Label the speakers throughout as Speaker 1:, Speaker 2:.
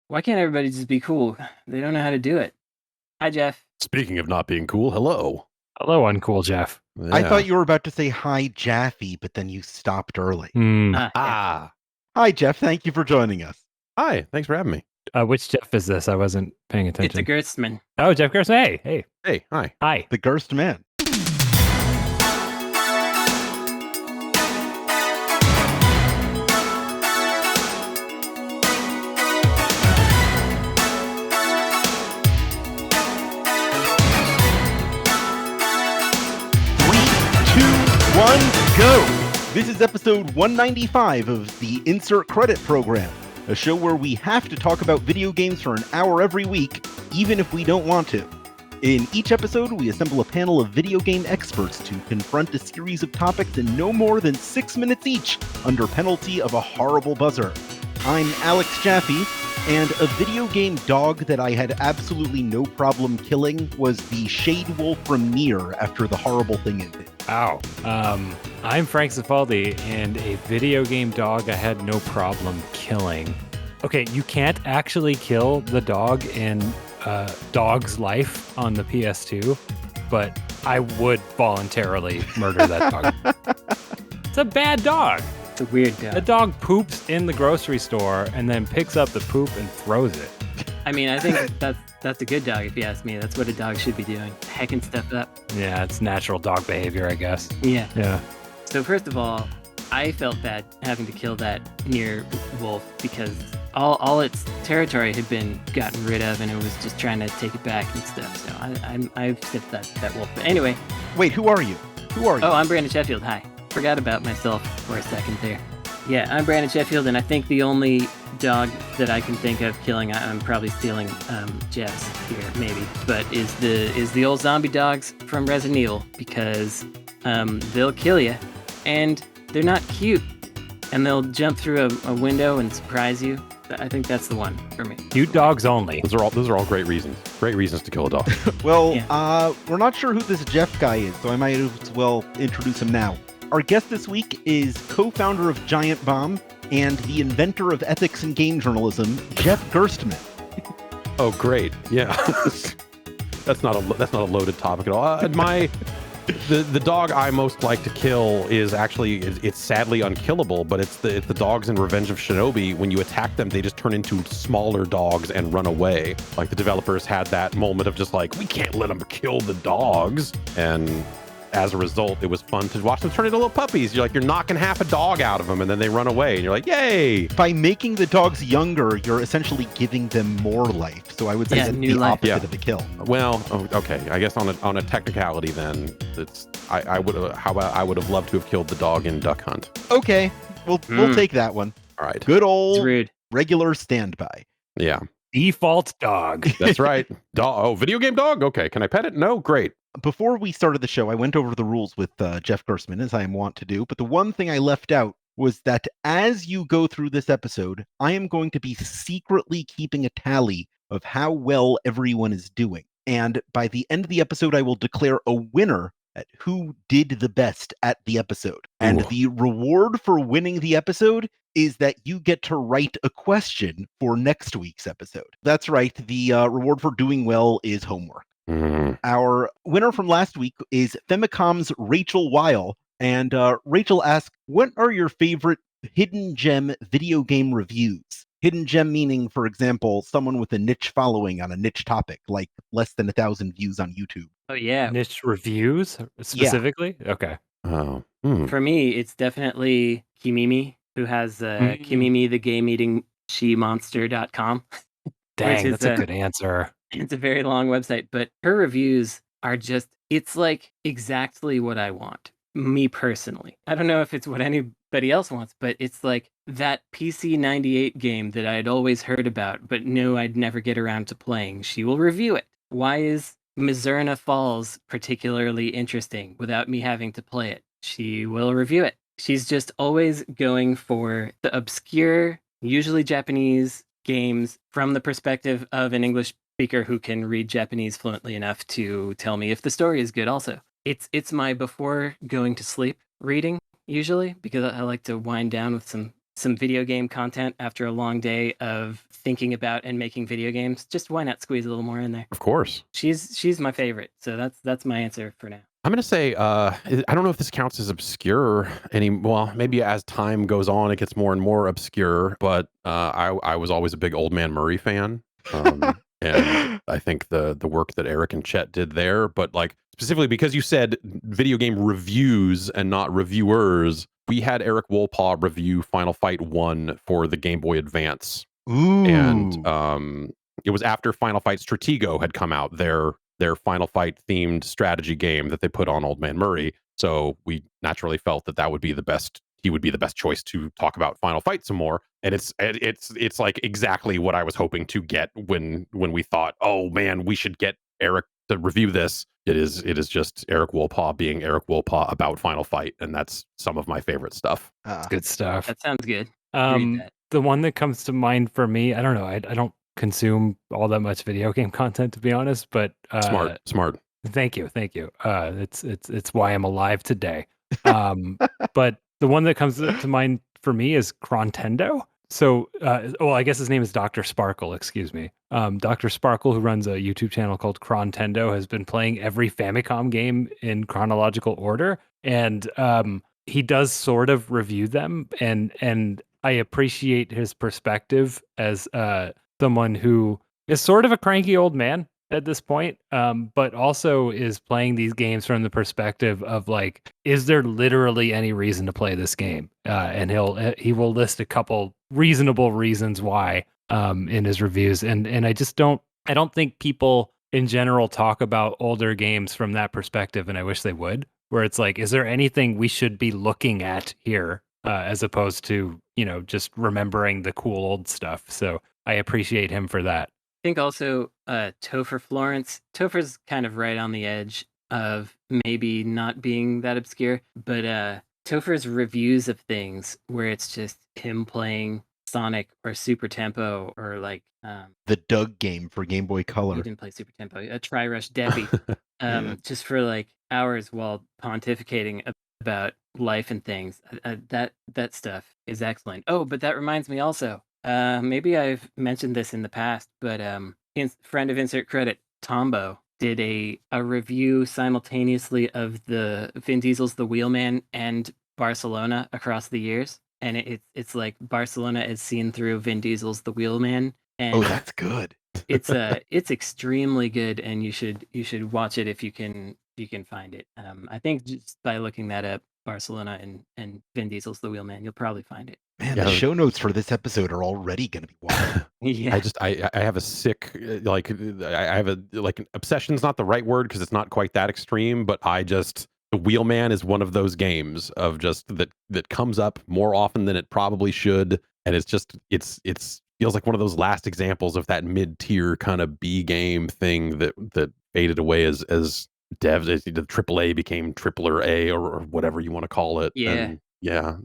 Speaker 1: Why can't everybody just be cool? They don't know how to do it. Hi, Jeff.
Speaker 2: Speaking of not being cool, hello.
Speaker 3: Hello, uncool Jeff.
Speaker 4: I thought you were about to say hi, Jaffe, but then you stopped early.
Speaker 1: Yeah.
Speaker 4: Hi, Jeff. Thank you for joining us.
Speaker 2: Hi, thanks for having me.
Speaker 3: Which Jeff is this? I wasn't paying
Speaker 1: It's
Speaker 3: attention.
Speaker 1: a Gerstmann.
Speaker 3: Oh, Jeff Gerstmann. Hey.
Speaker 2: Hey, hi.
Speaker 3: Hi.
Speaker 4: The Gerstmann. Go! This is episode 195 of the Insert Credit Program, a show where we have to talk about video games for an hour every week, even if we don't want to. In each episode, we assemble a panel of video game experts to confront a series of topics in no more than 6 minutes each, under penalty of a horrible buzzer. I'm Alex Jaffe, and a video game dog that I had absolutely no problem killing was the Shade Wolf from Nier after the horrible thing ended.
Speaker 3: Wow. I'm Frank Zafaldi, and a video game dog I had no problem killing. Okay, you can't actually kill the dog in Dog's Life on the PS2, but I would voluntarily murder that dog. It's a bad dog.
Speaker 1: It's a weird dog.
Speaker 3: The dog poops in the grocery store and then picks up the poop and throws it.
Speaker 1: I mean, I think that's a good dog, if you ask me. That's what a dog should be doing. Hacking stuff up.
Speaker 3: Yeah, it's natural dog behavior, I guess.
Speaker 1: Yeah.
Speaker 3: Yeah.
Speaker 1: So first of all, I felt bad having to kill that Nier wolf because all its territory had been gotten rid of, and it was just trying to take it back and stuff. So I've sipped that wolf. But anyway.
Speaker 4: Wait, who are you?
Speaker 1: Oh, I'm Brandon Sheffield. Hi. Forgot about myself for a second there. Yeah, I'm Brandon Sheffield, and I think the only dog that I can think of killing, I'm probably stealing Jeff's here, maybe, but is the old zombie dogs from Resident Evil, because they'll kill you, and they're not cute, and they'll jump through a window and surprise you. I think that's the one for me.
Speaker 3: Cute dogs only.
Speaker 2: Those are all great reasons. Great reasons to kill a dog.
Speaker 4: Well, yeah. We're not sure who this Jeff guy is, so I might as well introduce him now. Our guest this week is co-founder of Giant Bomb and the inventor of ethics in game journalism, Jeff Gerstmann.
Speaker 2: Oh, great! Yeah, that's not a loaded topic at all. The dog I most like to kill is actually it's sadly unkillable, but it's the dogs in Revenge of Shinobi. When you attack them, they just turn into smaller dogs and run away. Like the developers had that moment of just like, we can't let them kill the dogs, and as a result, it was fun to watch them turn into little puppies. You're knocking half a dog out of them, and then they run away, and you're like, yay!
Speaker 4: By making the dogs younger, you're essentially giving them more life. So I would say that's the opposite of a kill.
Speaker 2: Well, okay. I guess on a technicality, then I would have loved to have killed the dog in Duck Hunt.
Speaker 4: Okay, we'll take that one.
Speaker 2: All right.
Speaker 4: Good old regular standby.
Speaker 2: Yeah.
Speaker 3: Default dog.
Speaker 2: That's right. Video game dog? Okay. Can I pet it? No? Great.
Speaker 4: Before we started the show, I went over the rules with Jeff Gerstmann, as I am wont to do, but the one thing I left out was that as you go through this episode, I am going to be secretly keeping a tally of how well everyone is doing. And by the end of the episode, I will declare a winner at who did the best at the episode. And the reward for winning the episode is that you get to write a question for next week's episode. That's right. The reward for doing well is homework.
Speaker 2: Mm-hmm.
Speaker 4: Our winner from last week is Femicom's Rachel Weil. And Rachel asked, what are your favorite hidden gem video game reviews? Hidden gem meaning, for example, someone with a niche following on a niche topic, like less than 1,000 views on YouTube.
Speaker 1: Oh, yeah.
Speaker 3: Niche reviews, specifically? Yeah. Okay.
Speaker 2: Oh.
Speaker 1: For me, it's definitely Kimimi, who has Kimimi, the gay meeting shemonster.com.
Speaker 3: Dang, that's a good answer.
Speaker 1: It's a very long website, but her reviews are just, it's like exactly what I want, me personally. I don't know if it's what anybody else wants, but it's like that PC 98 game that I had always heard about, but knew I'd never get around to playing. She will review it. Why is Mizurna Falls particularly interesting without me having to play it? She will review it. She's just always going for the obscure, usually Japanese games from the perspective of an English speaker who can read Japanese fluently enough to tell me if the story is good also. It's my before going to sleep reading, usually, because I like to wind down with some some video game content after a long day of thinking about and making video games, just why not squeeze a little more in there?
Speaker 2: Of course.
Speaker 1: She's my favorite, so that's my answer for now.
Speaker 2: I'm gonna say I don't know if this counts as obscure well, maybe as time goes on it gets more and more obscure, but I was always a big Old Man Murray fan. And I think the work that Eric and Chet did there, but like specifically because you said video game reviews and not reviewers, we had Eric Wolpaw review Final Fight 1 for the Game Boy Advance.
Speaker 4: Ooh.
Speaker 2: And it was after Final Fight Stratego had come out, their Final Fight themed strategy game that they put on Old Man Murray. So we naturally felt that would be the best. He would be the best choice to talk about Final Fight some more. And it's like exactly what I was hoping to get when we thought, oh man, we should get Eric to review this. It is just Eric Wolpaw being Eric Wolpaw about Final Fight, and that's some of my favorite stuff.
Speaker 3: Good stuff.
Speaker 1: That sounds good. Read that.
Speaker 3: The one that comes to mind for me, I don't know. I don't consume all that much video game content, to be honest, but
Speaker 2: Smart.
Speaker 3: Thank you. It's why I'm alive today. But the one that comes to mind for me is Crontendo. So, I guess his name is Dr. Sparkle, excuse me. Dr. Sparkle, who runs a YouTube channel called Crontendo, has been playing every Famicom game in chronological order. And he does sort of review them. And I appreciate his perspective as someone who is sort of a cranky old man at this point, but also is playing these games from the perspective of like, is there literally any reason to play this game? And he will list a couple reasonable reasons why in his reviews, and I don't think people in general talk about older games from that perspective, and I wish they would. Where it's like, is there anything we should be looking at here, as opposed to just remembering the cool old stuff? So I appreciate him for that.
Speaker 1: I think also Topher Florence. Topher's kind of right on the edge of maybe not being that obscure, but Topher's reviews of things where it's just him playing Sonic or Super Tempo or like
Speaker 4: the Doug game for Game Boy Color.
Speaker 1: You didn't play Super Tempo. A Tri-Rush Debbie. Just for like hours while pontificating about life and things. That stuff is excellent. Oh, but that reminds me also. Maybe I've mentioned this in the past, but friend of Insert Credit, Tombo, did a review simultaneously of the Vin Diesel's The Wheelman and Barcelona across the years. And it's like Barcelona is seen through Vin Diesel's The Wheelman. And
Speaker 4: that's good.
Speaker 1: it's extremely good, and you should watch it if you can find it. I think just by looking that up, Barcelona and Vin Diesel's The Wheelman, you'll probably find it.
Speaker 4: Man, the show notes for this episode are already going to be wild.
Speaker 1: Yeah.
Speaker 2: I have a sick, like, I have a, like, obsession's not the right word because it's not quite that extreme, but the Wheelman is one of those games of just that comes up more often than it probably should. And it's feels like one of those last examples of that mid-tier kind of B game thing that faded away as the AAA became tripler A or whatever you want to call it.
Speaker 1: Yeah.
Speaker 2: And yeah,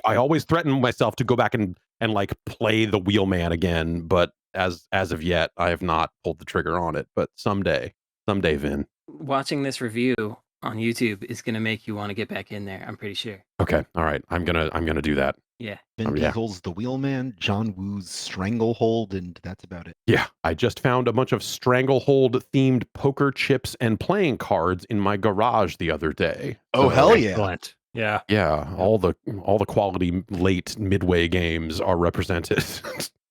Speaker 2: I always threaten myself to go back and like play the Wheelman again, but as of yet, I have not pulled the trigger on it. But someday, Vin.
Speaker 1: Watching this review on YouTube is going to make you want to get back in there. I'm pretty sure.
Speaker 2: Okay, all right, I'm gonna do that.
Speaker 1: Yeah.
Speaker 4: Vin Diesel's The Wheelman, John Woo's Stranglehold, and that's about it.
Speaker 2: Yeah, I just found a bunch of Stranglehold themed poker chips and playing cards in my garage the other day.
Speaker 4: Oh, hell yeah.
Speaker 3: Excellent. Yeah.
Speaker 2: Yeah, all the quality late midway games are represented.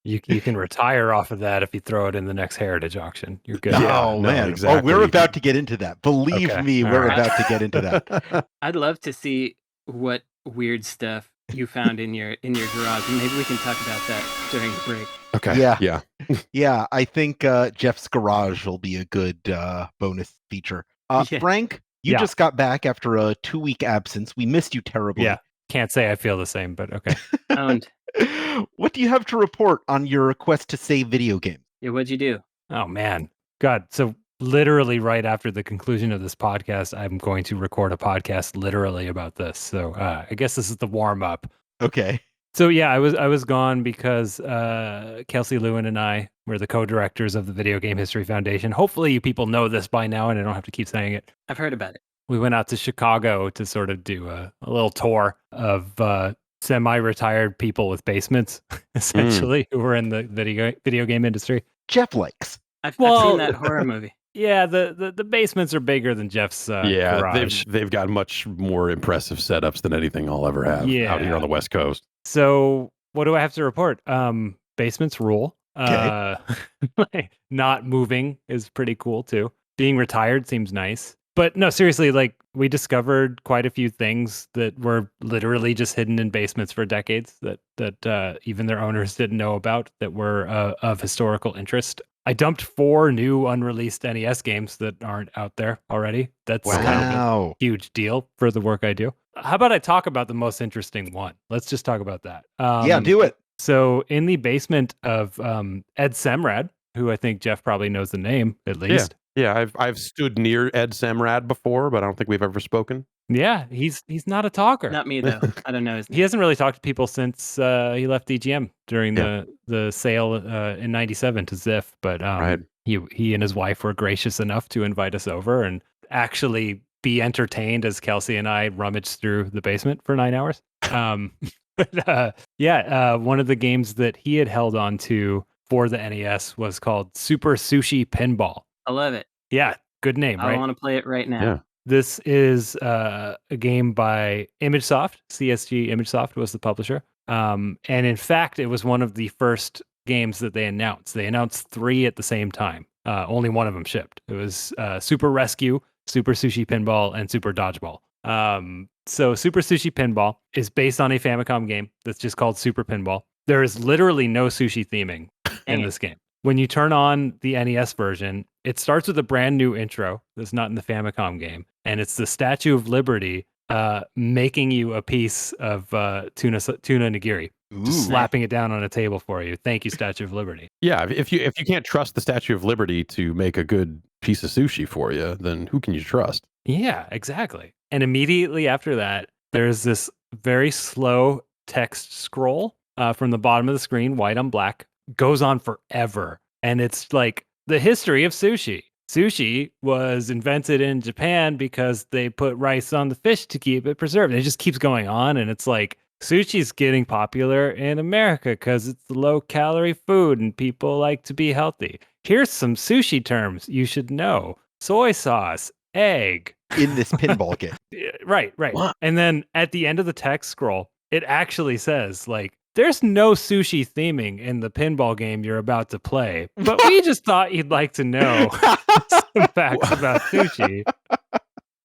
Speaker 3: You can retire off of that if you throw it in the next heritage auction. You're good.
Speaker 4: Man.
Speaker 2: Exactly.
Speaker 4: Oh, we're about to get into that. Believe me, we're about to get into that.
Speaker 1: I'd love to see what weird stuff you found in your garage, and maybe we can talk about that during the break.
Speaker 2: Okay.
Speaker 4: Yeah. Yeah, I think Jeff's garage will be a good bonus feature. Frank, you just got back after a 2-week absence. We missed you terribly.
Speaker 3: Yeah. Can't say I feel the same, but okay.
Speaker 1: Owned.
Speaker 4: What do you have to report on your quest to save video games?
Speaker 1: Yeah, what'd you do?
Speaker 3: Oh, man. God. So literally right after the conclusion of this podcast, I'm going to record a podcast literally about this. So I guess this is the warm up.
Speaker 4: Okay.
Speaker 3: So yeah, I was gone because Kelsey Lewin and I were the co-directors of the Video Game History Foundation. Hopefully you people know this by now and I don't have to keep saying it.
Speaker 1: I've heard about it.
Speaker 3: We went out to Chicago to sort of do a little tour of semi-retired people with basements, essentially, who were in the video game industry.
Speaker 4: Jeff likes.
Speaker 1: I've
Speaker 3: Well-
Speaker 1: seen that horror movie.
Speaker 3: Yeah, the basements are bigger than Jeff's
Speaker 2: Yeah,
Speaker 3: garage.
Speaker 2: they've got much more impressive setups than anything I'll ever have out here
Speaker 3: Yeah.
Speaker 2: on the West Coast.
Speaker 3: So what do I have to report? Basements rule.
Speaker 4: Okay.
Speaker 3: Not moving is pretty cool too. Being retired seems nice. But no, seriously, like we discovered quite a few things that were literally just hidden in basements for decades that even their owners didn't know about that were of historical interest. I dumped 4 new unreleased NES games that aren't out there already. That's kind of a
Speaker 4: Wow.
Speaker 3: huge deal for the work I do. How about I talk about the most interesting one? Let's just talk about that.
Speaker 4: Yeah, do it.
Speaker 3: So in the basement of Ed Semrad, who I think Jeff probably knows the name at least.
Speaker 2: Yeah, I've stood near Ed Semrad before, but I don't think we've ever spoken.
Speaker 3: Yeah, he's not a talker.
Speaker 1: Not me though. I don't know his name.
Speaker 3: He hasn't really talked to people since he left EGM during the sale in '97 to Ziff. But
Speaker 2: Right.
Speaker 3: he and his wife were gracious enough to invite us over and actually be entertained as Kelsey and I rummaged through the basement for 9 hours. One of the games that he had held on to for the NES was called Super Sushi Pinball.
Speaker 1: I love it.
Speaker 3: Yeah, good name,
Speaker 1: I
Speaker 3: right?
Speaker 1: want to play it right now.
Speaker 2: Yeah.
Speaker 3: This is a game by ImageSoft. CSG ImageSoft was the publisher. And in fact, it was one of the first games that they announced. They announced 3 at the same time. Only one of them shipped. It was Super Rescue, Super Sushi Pinball, and Super Dodgeball. So Super Sushi Pinball is based on a Famicom game that's just called Super Pinball. There is literally no sushi theming in this game. When you turn on the NES version, it starts with a brand new intro that's not in the Famicom game. And it's the Statue of Liberty making you a piece of tuna nigiri. Just slapping it down on a table for you. Thank you, Statue of Liberty.
Speaker 2: Yeah, if you can't trust the Statue of Liberty to make a good piece of sushi for you, then who can you trust?
Speaker 3: Yeah, exactly. And immediately after that, there's this very slow text scroll from the bottom of the screen, white on black, goes on forever. And it's like the history of sushi. Sushi was invented in Japan because they put rice on the fish to keep it preserved. And it just keeps going on. And it's like sushi's getting popular in America because it's the low calorie food and people like to be healthy. Here's some sushi terms you should know: soy sauce, egg.
Speaker 4: In this pinball game.
Speaker 3: Right.
Speaker 2: What?
Speaker 3: And then at the end of the text scroll, it actually says, like, there's no sushi theming in the pinball game you're about to play, but we just thought you'd like to know some facts about sushi.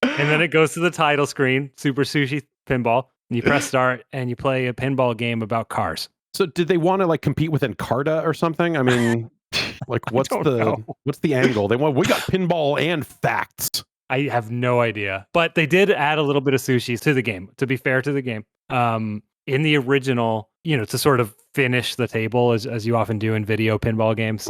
Speaker 3: And then it goes to the title screen, Super Sushi Pinball, and you press start and you play a pinball game about cars.
Speaker 2: So did they want to like compete with Encarta or something? I mean, like what's the angle? We got pinball and facts.
Speaker 3: I have no idea, but they did add a little bit of sushi to the game, to be fair to the game. In the original, to sort of finish the table, as you often do in video pinball games,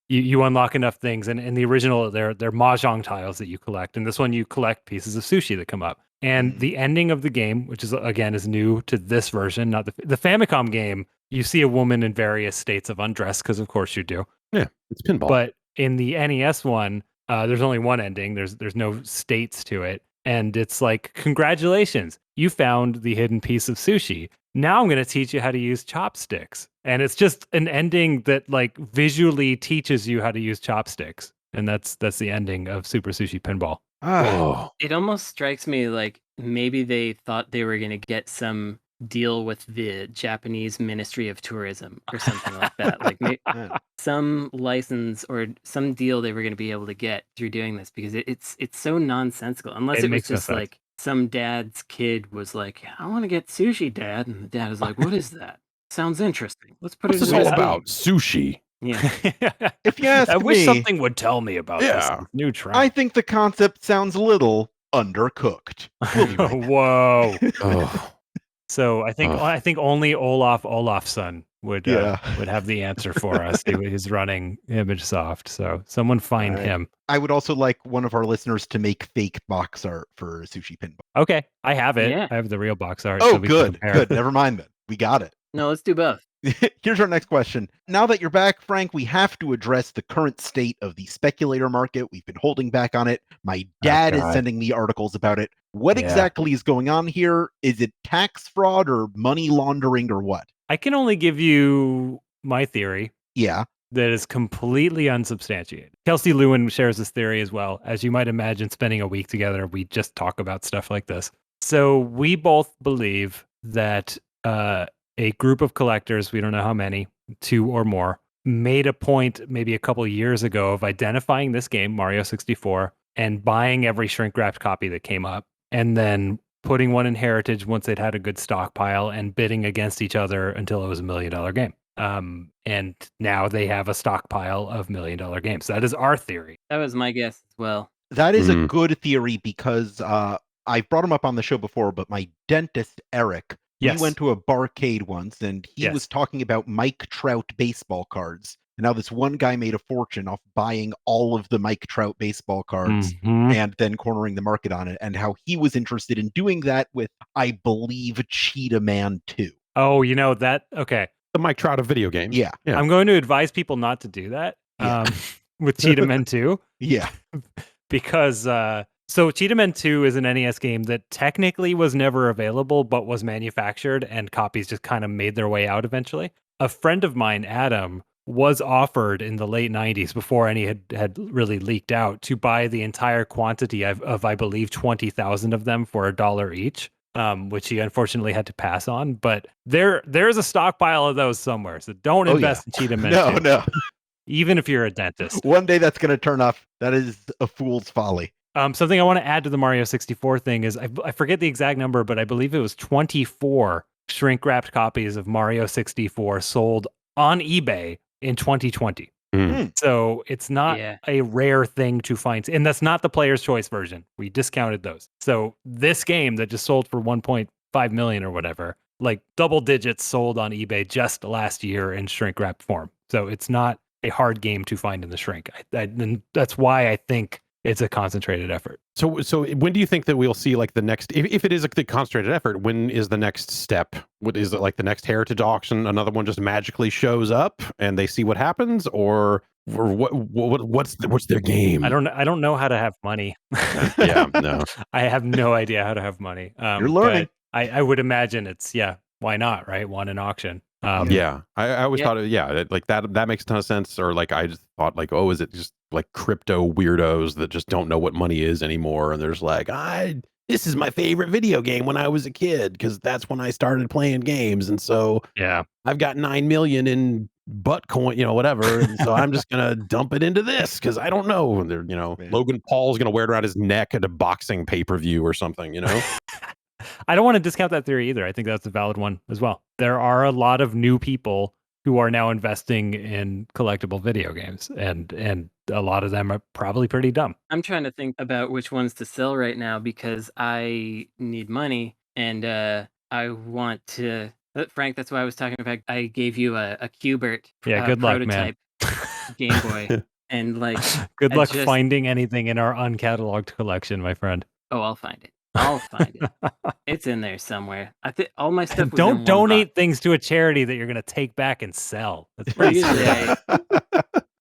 Speaker 3: you unlock enough things. And in the original, they're mahjong tiles that you collect. And this one, you collect pieces of sushi that come up. And the ending of the game, which is, again, is new to this version, not the Famicom game, you see a woman in various states of undress, because of course you do.
Speaker 2: Yeah, it's pinball.
Speaker 3: But in the NES one, there's only one ending. There's no states to it. And it's like, congratulations, you found the hidden piece of sushi. Now I'm going to teach you how to use chopsticks. And it's just an ending that like visually teaches you how to use chopsticks. And that's the ending of Super Sushi Pinball.
Speaker 2: Oh,
Speaker 1: It almost strikes me like maybe they thought they were going to get some deal with the Japanese Ministry of Tourism or something like that. Like some license or some deal they were going to be able to get through doing this, because it's so nonsensical. Unless it was just like some dad's kid was like, I want to get sushi, Dad. And the dad is like, what is that? Sounds interesting. Let's put
Speaker 2: what's
Speaker 1: it
Speaker 2: this
Speaker 1: in
Speaker 2: all
Speaker 1: this
Speaker 2: about?
Speaker 1: game."
Speaker 2: Sushi.
Speaker 1: Yeah.
Speaker 4: If you ask
Speaker 3: I wish
Speaker 4: me,
Speaker 3: something would tell me about
Speaker 2: Yeah.
Speaker 3: this new trend.
Speaker 4: I think the concept sounds a little undercooked. We'll be right back.
Speaker 3: Whoa.
Speaker 2: Oh.
Speaker 3: So I think only Olaf Olafsson would have the answer for us. He's running ImageSoft, so someone find him.
Speaker 4: I would also like one of our listeners to make fake box art for Sushi Pinball.
Speaker 3: Okay, I have it.
Speaker 1: Yeah.
Speaker 3: I have the real box art.
Speaker 4: Oh,
Speaker 3: so we can
Speaker 4: good.
Speaker 3: compare.
Speaker 4: Never mind then. We got it.
Speaker 1: No, let's do both.
Speaker 4: Here's our next question. Now that you're back, Frank, we have to address the current state of the speculator market. We've been holding back on it. My dad is sending me articles about it. What
Speaker 3: Yeah.
Speaker 4: exactly is going on here? Is it tax fraud or money laundering or what?
Speaker 3: I can only give you my theory
Speaker 4: Yeah.
Speaker 3: that is completely unsubstantiated. Kelsey Lewin shares this theory as well. As you might imagine, spending a week together, we just talk about stuff like this. So we both believe that a group of collectors, we don't know how many, 2 or more, made a point maybe a couple of years ago of identifying this game, Mario 64, and buying every shrink-wrapped copy that came up, and then putting one in Heritage once they'd had a good stockpile and bidding against each other until it was $1 million game. And now they have a stockpile of $1 million games. That is our theory.
Speaker 1: That was my guess as well.
Speaker 4: That is a
Speaker 2: Mm.
Speaker 4: good theory because I've brought him up on the show before, but my dentist, Eric,
Speaker 3: Yes.
Speaker 4: we went to a barcade once and he
Speaker 3: Yes.
Speaker 4: was talking about Mike Trout baseball cards. And now this one guy made a fortune off buying all of the Mike Trout baseball cards
Speaker 3: Mhm.
Speaker 4: and then cornering the market on it, and how he was interested in doing that with, I believe, Cheetah Man 2.
Speaker 3: Oh, you know that? Okay.
Speaker 2: The Mike Trout of video games.
Speaker 4: Yeah.
Speaker 2: Yeah.
Speaker 3: I'm going to advise people not to do that
Speaker 4: Yeah.
Speaker 3: with Cheetah Men 2.
Speaker 4: Yeah.
Speaker 3: Because so Cheetah Men 2 is an NES game that technically was never available but was manufactured, and copies just kind of made their way out eventually. A friend of mine, Adam, was offered in the late 90s, before any had really leaked out, to buy the entire quantity of I believe 20,000 of them for $1 each. Which he unfortunately had to pass on, but there's a stockpile of those somewhere. So don't invest in Cheetah Men 2,
Speaker 4: No.
Speaker 3: even if you're a dentist.
Speaker 4: One day that's going to turn off. That is a fool's folly.
Speaker 3: Something I want to add to the Mario 64 thing is I forget the exact number, but I believe it was 24 shrink-wrapped copies of Mario 64 sold on eBay in 2020. So it's not a rare thing to find. And that's not the player's choice version. We discounted those. So this game that just sold for 1.5 million or whatever, like double digits sold on eBay just last year in shrink-wrapped form. So it's not a hard game to find in the shrink. And that's why I think it's a concentrated effort.
Speaker 2: So when do you think that we'll see like the next, if it is like the concentrated effort, when is the next step? What is it, like the next Heritage auction? Another one just magically shows up and they see what happens, or what's their game?
Speaker 3: I don't know how to have money.
Speaker 2: Yeah, no.
Speaker 3: I have no idea how to have money.
Speaker 4: You're learning.
Speaker 3: But I would imagine it's why not, right? Want an auction.
Speaker 2: Yeah, I always thought like that makes a ton of sense. Or like I just thought like, oh, is it just like crypto weirdos that just don't know what money is anymore, and there's like, this is my favorite video game when I was a kid because that's when I started playing games, and so I've got 9 million in butt coin, whatever, and so I'm just gonna dump it into this because I don't know. And they're, Logan Paul's gonna wear it around his neck at a boxing pay-per-view or something,
Speaker 3: I don't want to discount that theory either. I think that's a valid one as well. There are a lot of new people who are now investing in collectible video games, and a lot of them are probably pretty dumb.
Speaker 1: I'm trying to think about which ones to sell right now because I need money and I want to. Frank, that's why I was talking about. I gave you a Qbert
Speaker 3: good luck, man.
Speaker 1: Game Boy, and like
Speaker 3: good luck finding anything in our uncatalogued collection, my friend.
Speaker 1: Oh, I'll find it. I'll find it. It's in there somewhere. I think all my stuff.
Speaker 3: Don't donate things to a charity that you're going to take back and sell. That's pretty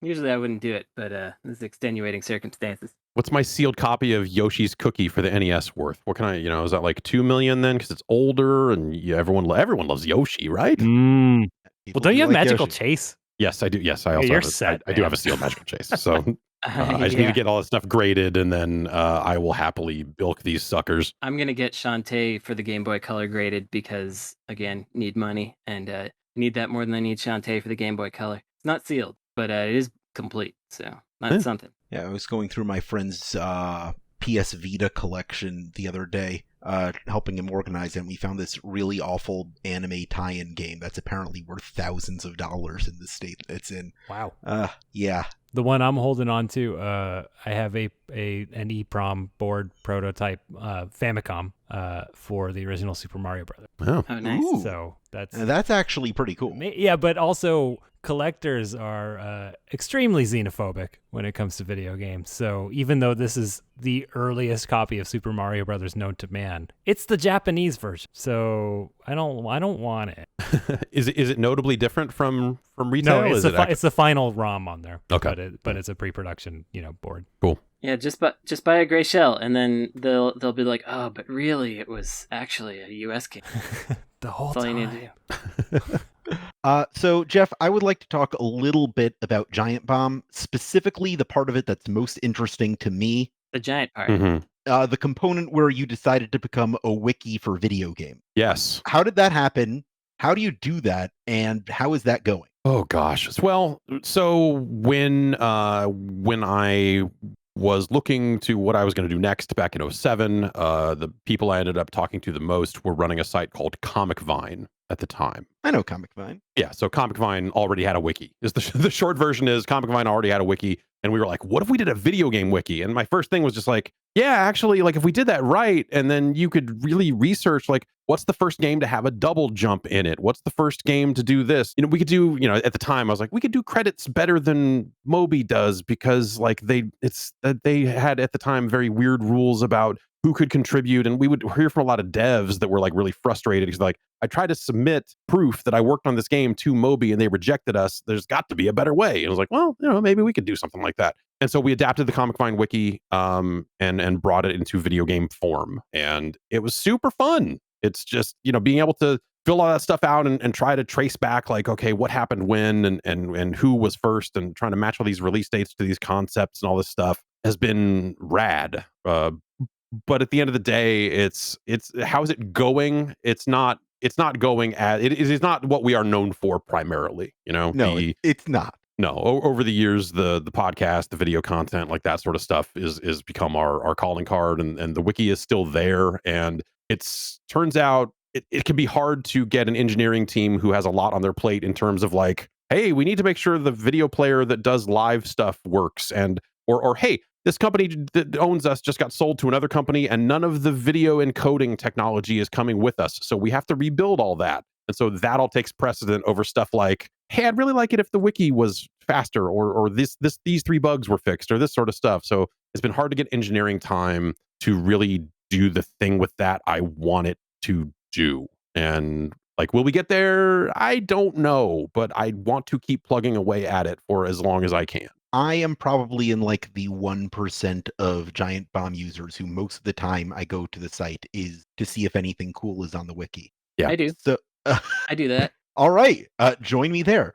Speaker 1: Usually I wouldn't do it, but this is extenuating circumstances.
Speaker 2: What's my sealed copy of Yoshi's Cookie for the NES worth? What can I, is that like 2 million then? Because it's older and everyone loves Yoshi, right?
Speaker 3: Well, don't you have Magical
Speaker 4: Yoshi.
Speaker 3: Chase?
Speaker 2: Yes, I do. Yes, I also
Speaker 3: you're
Speaker 2: have
Speaker 3: set,
Speaker 2: I do have a sealed Magical Chase. So I just need to get all this stuff graded, and then I will happily bilk these suckers.
Speaker 1: I'm going to get Shantae for the Game Boy Color graded because, again, need money, and need that more than I need Shantae for the Game Boy Color. It's not sealed, but it is complete, so that's something.
Speaker 4: Yeah, I was going through my friend's PS Vita collection the other day, helping him organize it, and we found this really awful anime tie-in game that's apparently worth thousands of dollars in the state it's in.
Speaker 3: Wow.
Speaker 4: Yeah.
Speaker 3: The one I'm holding on to, I have an EEPROM board prototype Famicom for the original Super Mario Brothers.
Speaker 1: Oh, nice.
Speaker 4: Ooh.
Speaker 3: So
Speaker 4: that's actually pretty cool.
Speaker 3: Yeah, but also collectors are extremely xenophobic when it comes to video games. So even though this is the earliest copy of Super Mario Brothers known to man, it's the Japanese version. So I don't want it.
Speaker 2: Is it notably different from from retail?
Speaker 3: No,
Speaker 2: Is it
Speaker 3: it's the final ROM on there.
Speaker 2: Okay.
Speaker 3: But it's a pre-production, board.
Speaker 2: Cool.
Speaker 1: Yeah, just buy a gray shell, and then they'll be like, oh, but really, it was actually a U.S. game.
Speaker 3: The whole
Speaker 1: That's all
Speaker 3: time.
Speaker 1: you need to do.
Speaker 4: So, Jeff, I would like to talk a little bit about Giant Bomb, specifically the part of it that's most interesting to me.
Speaker 1: The giant part.
Speaker 2: Mm-hmm.
Speaker 4: The component where you decided to become a wiki for video game.
Speaker 2: Yes.
Speaker 4: How did that happen? How do you do that? And how is that going?
Speaker 2: Oh gosh. Well, so when I was looking to what I was going to do next back in 07, the people I ended up talking to the most were running a site called Comic Vine at the time.
Speaker 4: I know Comic Vine.
Speaker 2: Yeah, so Comic Vine already had a wiki. Is the short version is Comic Vine already had a wiki, and we were like, what if we did a video game wiki? And my first thing was just like, yeah, actually, like if we did that right, and then you could really research like what's the first game to have a double jump in it? What's the first game to do this? We could do, at the time I was like, we could do credits better than Moby does because like they had at the time very weird rules about who could contribute, and we would hear from a lot of devs that were like really frustrated because like I tried to submit proof that I worked on this game to Moby and they rejected us. There's got to be a better way. And I was like, well, maybe we could do something like that. And so we adapted the Comic Vine wiki and brought it into video game form, and it was super fun. It's just being able to fill all that stuff out and try to trace back like, okay, what happened when and who was first, and trying to match all these release dates to these concepts and all this stuff has been rad. But at the end of the day, it's how is it going? It's not going as it is not what we are known for primarily.
Speaker 4: No, it's not.
Speaker 2: No, over the years, the podcast, the video content, like that sort of stuff is become our calling card, and the wiki is still there. And turns out it can be hard to get an engineering team who has a lot on their plate in terms of like, hey, we need to make sure the video player that does live stuff works, and or hey, this company that owns us just got sold to another company, and none of the video encoding technology is coming with us, so we have to rebuild all that. And so that all takes precedent over stuff like, hey, I'd really like it if the wiki was faster, or these 3 bugs were fixed, or this sort of stuff. So it's been hard to get engineering time to really do the thing with that I want it to do. And like, will we get there? I don't know, but I want to keep plugging away at it for as long as I can.
Speaker 4: I am probably in like the 1% of Giant Bomb users who most of the time I go to the site is to see if anything cool is on the wiki.
Speaker 2: Yeah,
Speaker 1: I do.
Speaker 4: So
Speaker 1: I do that.
Speaker 4: All right, join me there.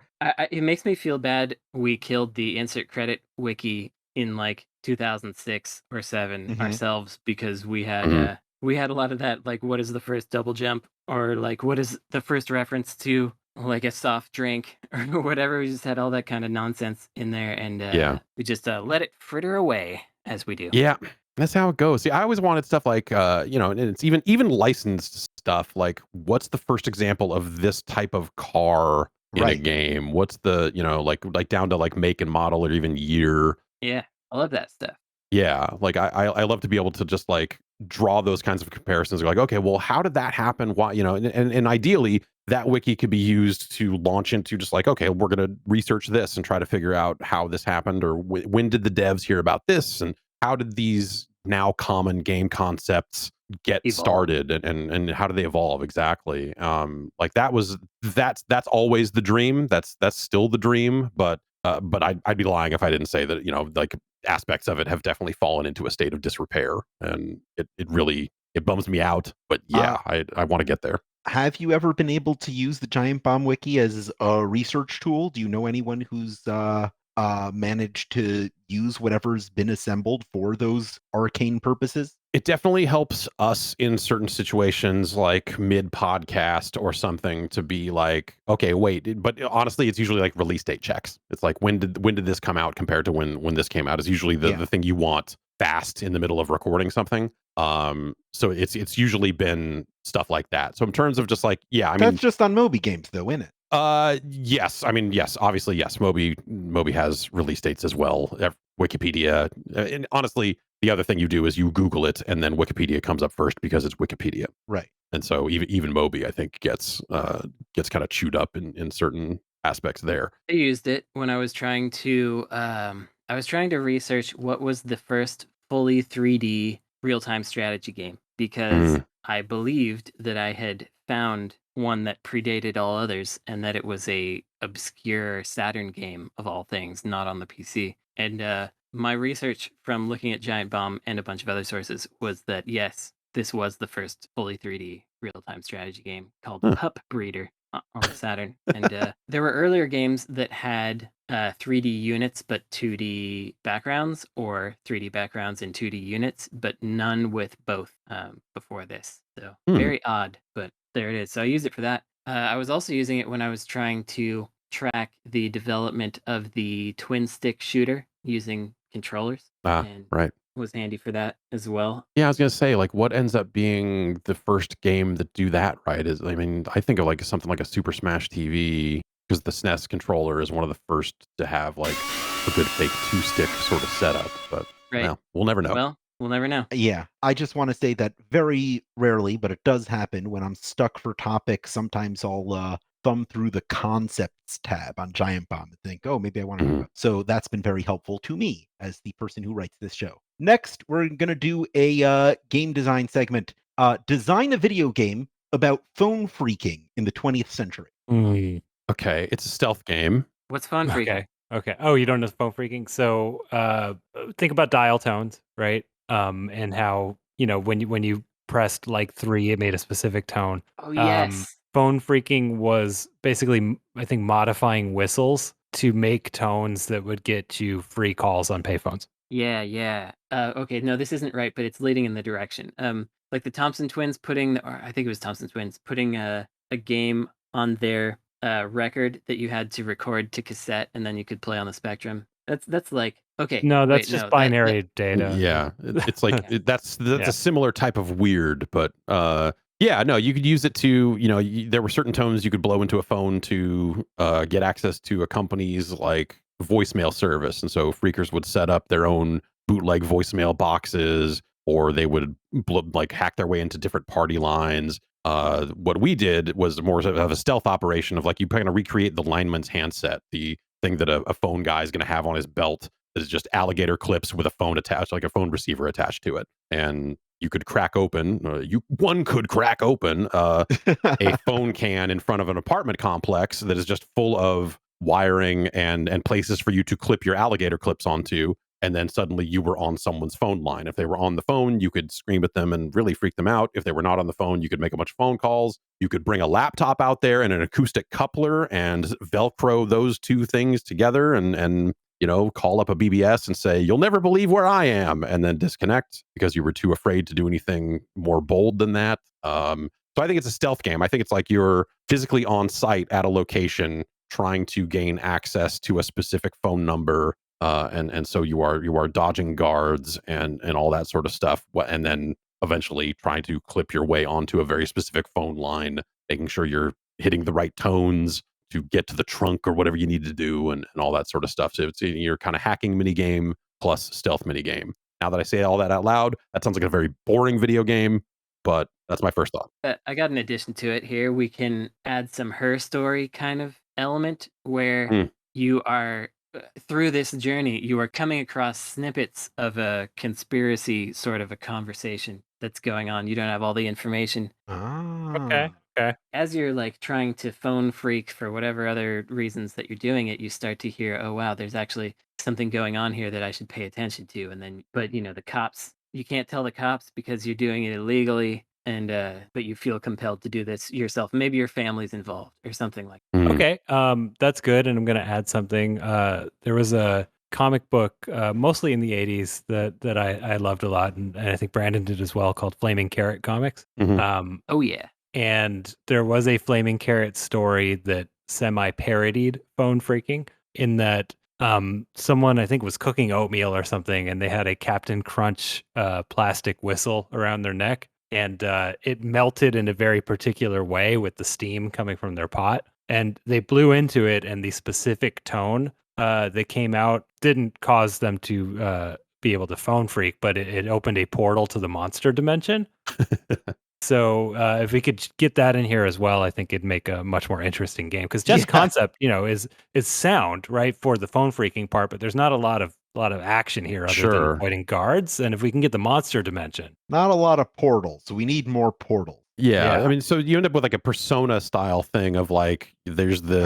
Speaker 1: It makes me feel bad we killed the insert credit wiki in like 2006 or 7 ourselves, because we had a lot of that, like, what is the first double jump, or like what is the first reference to like a soft drink or whatever. We just had all that kind of nonsense in there, and we just let it fritter away as we do.
Speaker 2: Yeah, that's how it goes. See, I always wanted stuff like and it's even licensed stuff, like what's the first example of this type of car in a game? What's the like down to like make and model or even year?
Speaker 1: Yeah, I love that stuff.
Speaker 2: Yeah, like I love to be able to just like draw those kinds of comparisons. Like, okay, well, how did that happen? Why, and ideally that wiki could be used to launch into just like, okay, we're going to research this and try to figure out how this happened, or when did the devs hear about this, and how did these now common game concepts get started, and how do they evolve exactly? Like that's always the dream. That's still the dream, but I'd be lying if I didn't say that, like aspects of it have definitely fallen into a state of disrepair, and it really bums me out. But yeah, I want to get there.
Speaker 4: Have you ever been able to use the Giant Bomb wiki as a research tool? Do you know anyone who's managed to use whatever's been assembled for those arcane purposes?
Speaker 2: It definitely helps us in certain situations, like mid podcast or something, to be like, okay, wait. But honestly, it's usually like release date checks. It's like, when did this come out compared to when this came out is usually the thing you want fast in the middle of recording something. So it's usually been stuff like that. So in terms of just like, I mean,
Speaker 4: that's just on Moby games though, isn't it?
Speaker 2: Yes. I mean, yes, obviously, yes. Moby has release dates as well. Wikipedia, and honestly, the other thing you do is you Google it, and then Wikipedia comes up first because it's Wikipedia.
Speaker 4: Right.
Speaker 2: And so even Moby, I think, gets kind of chewed up in certain aspects there.
Speaker 1: I used it when I was trying to research what was the first fully 3D real-time strategy game, because I believed that I had found one that predated all others, and that it was a obscure Saturn game of all things, not on the PC. And my research from looking at Giant Bomb and a bunch of other sources was that yes, this was the first fully 3D real-time strategy game called
Speaker 2: Huh.
Speaker 1: Pup Breeder on the Saturn. And there were earlier games that had 3D units but 2D backgrounds, or 3D backgrounds and 2D units, but none with both before this. So very odd, but there it is. So I used it for that. I was also using it when I was trying to track the development of the twin stick shooter using controllers, and
Speaker 2: Right.
Speaker 1: was handy for that as well.
Speaker 2: Yeah, I was gonna say, like, what ends up being the first game that do that, right? I mean, I think of like something like a Super Smash TV, because the SNES controller is one of the first to have like a good fake two-stick sort of setup. But
Speaker 1: Right.
Speaker 2: well, we'll never know.
Speaker 1: Well, we'll never know.
Speaker 4: Yeah, I just want to say that very rarely, but it does happen when I'm stuck for topics. Sometimes I'll thumb through the concepts tab on Giant Bomb and think, oh, maybe I want to know about. So that's been very helpful to me as the person who writes this show. Next, we're going to do a game design segment. Design a video game about phone phreaking in the 20th century.
Speaker 2: Okay, it's a stealth game.
Speaker 1: What's phone phreaking?
Speaker 3: Okay. Oh, you don't know phone phreaking? So think about dial tones, right? And how, when you pressed like 3, it made a specific tone.
Speaker 1: Oh yes.
Speaker 3: Phone phreaking was basically, I think, modifying whistles to make tones that would get you free calls on payphones.
Speaker 1: Yeah. Okay, no, this isn't right, but it's leading in the direction. Like the Thompson twins putting, or I think it was Thompson twins putting a game on their record that you had to record to cassette, and then you could play on the Spectrum. That's like, okay.
Speaker 3: No, that's
Speaker 1: wait,
Speaker 3: just
Speaker 1: no,
Speaker 3: binary data.
Speaker 2: Yeah, it's like that's
Speaker 3: Yeah.
Speaker 2: a similar type of weird, but yeah, no, you could use it to, there were certain tones you could blow into a phone to get access to a company's like voicemail service, and so phreakers would set up their own bootleg voicemail boxes, or they would like hack their way into different party lines. What we did was more of a stealth operation of like, you kind of recreate the lineman's handset, the thing that a phone guy is going to have on his belt. Is just alligator clips with a phone attached, like a phone receiver attached to it, and you could crack open. One could crack open a phone can in front of an apartment complex that is just full of wiring and places for you to clip your alligator clips onto. And then suddenly you were on someone's phone line. If they were on the phone, you could scream at them and really freak them out. If they were not on the phone, you could make a bunch of phone calls. You could bring a laptop out there and an acoustic coupler and Velcro those two things together and call up a BBS and say, you'll never believe where I am, and then disconnect because you were too afraid to do anything more bold than that. So I think it's a stealth game. I think it's like you're physically on site at a location trying to gain access to a specific phone number. And so you are dodging guards and all that sort of stuff. And then eventually trying to clip your way onto a very specific phone line, making sure you're hitting the right tones to get to the trunk or whatever you need to do and all that sort of stuff. So it's your kind of hacking mini game plus stealth mini game. Now that I say all that out loud, that sounds like a very boring video game, but that's my first thought.
Speaker 1: I got an addition to it here. We can add some her story kind of element where you are through this journey, you are coming across snippets of a conspiracy sort of a conversation that's going on. You don't have all the information.
Speaker 3: Okay.
Speaker 1: As you're like trying to phone freak for whatever other reasons that you're doing it, you start to hear, oh wow, there's actually something going on here that I should pay attention to. And then, but the cops, you can't tell the cops because you're doing it illegally. And but you feel compelled to do this yourself. Maybe your family's involved or something like that.
Speaker 3: Okay, that's good. And I'm going to add something. There was a comic book, mostly in the 80s, that I loved a lot, and I think Brandon did as well, called Flaming Carrot Comics.
Speaker 1: Oh yeah.
Speaker 3: And there was a Flaming Carrot story that semi-parodied phone phreaking, in that someone, I think, was cooking oatmeal or something, and they had a Captain Crunch plastic whistle around their neck, and it melted in a very particular way with the steam coming from their pot. And they blew into it, and the specific tone that came out didn't cause them to be able to phone phreak, but it opened a portal to the monster dimension. So if we could get that in here as well, I think it'd make a much more interesting game. Because Jeff's concept, is sound, right, for the phone phreaking part, but there's not a lot of action here other than avoiding guards. And if we can get the monster dimension,
Speaker 4: not a lot of portals. We need more portals.
Speaker 2: Yeah,
Speaker 3: Yeah.
Speaker 2: I mean, so you end up with like a Persona style thing of like there's the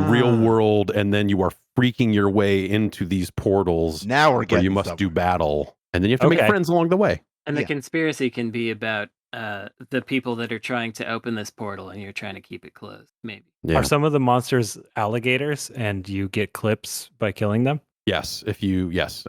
Speaker 2: real
Speaker 4: Ah.
Speaker 2: world, and then you are freaking your way into these portals
Speaker 4: Now we're
Speaker 2: where
Speaker 4: getting
Speaker 2: you must do
Speaker 4: somewhere.
Speaker 2: battle, and then you have to make
Speaker 3: Okay.
Speaker 2: friends along the way.
Speaker 1: And the
Speaker 4: Yeah.
Speaker 1: conspiracy can be about the people that are trying to open this portal, and you're trying to keep it closed. Maybe.
Speaker 2: Yeah.
Speaker 3: Are some of the monsters alligators and you get clips by killing them?
Speaker 2: Yes,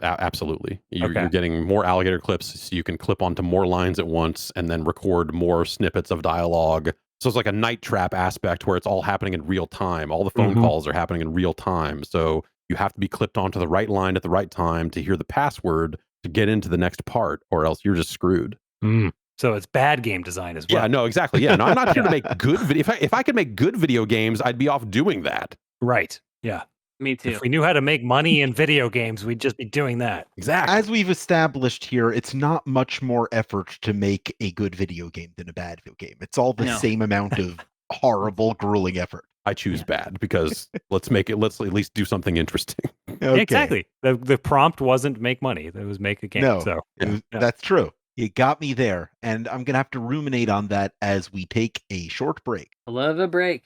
Speaker 2: absolutely.
Speaker 3: Okay.
Speaker 2: You're getting more alligator clips, so you can clip onto more lines at once, and then record more snippets of dialogue. So it's like a night trap aspect where it's all happening in real time. All the phone
Speaker 3: Mhm.
Speaker 2: calls are happening in real time. So you have to be clipped onto the right line at the right time to hear the password to get into the next part, or else you're just screwed.
Speaker 3: Mm. So it's bad game design as well.
Speaker 2: Yeah, no, exactly. Yeah, no, I'm not here to
Speaker 3: Yeah.
Speaker 2: make good video. If I could make good video games, I'd be off doing that.
Speaker 3: Right. Yeah.
Speaker 1: Me too.
Speaker 3: If we knew how to make money in video games, we'd just be doing that.
Speaker 2: Exactly.
Speaker 4: As we've established here, it's not much more effort to make a good video game than a bad video game. It's all the
Speaker 1: No.
Speaker 4: same amount of horrible, grueling effort.
Speaker 2: I choose
Speaker 1: Yeah.
Speaker 2: bad because let's at least do something interesting.
Speaker 4: Okay.
Speaker 3: Exactly. The prompt wasn't make money. It was make a game.
Speaker 4: No,
Speaker 3: So
Speaker 2: Yeah.
Speaker 4: that's true. You got me there. And I'm going to have to ruminate on that as we take a short break.
Speaker 1: I love a break.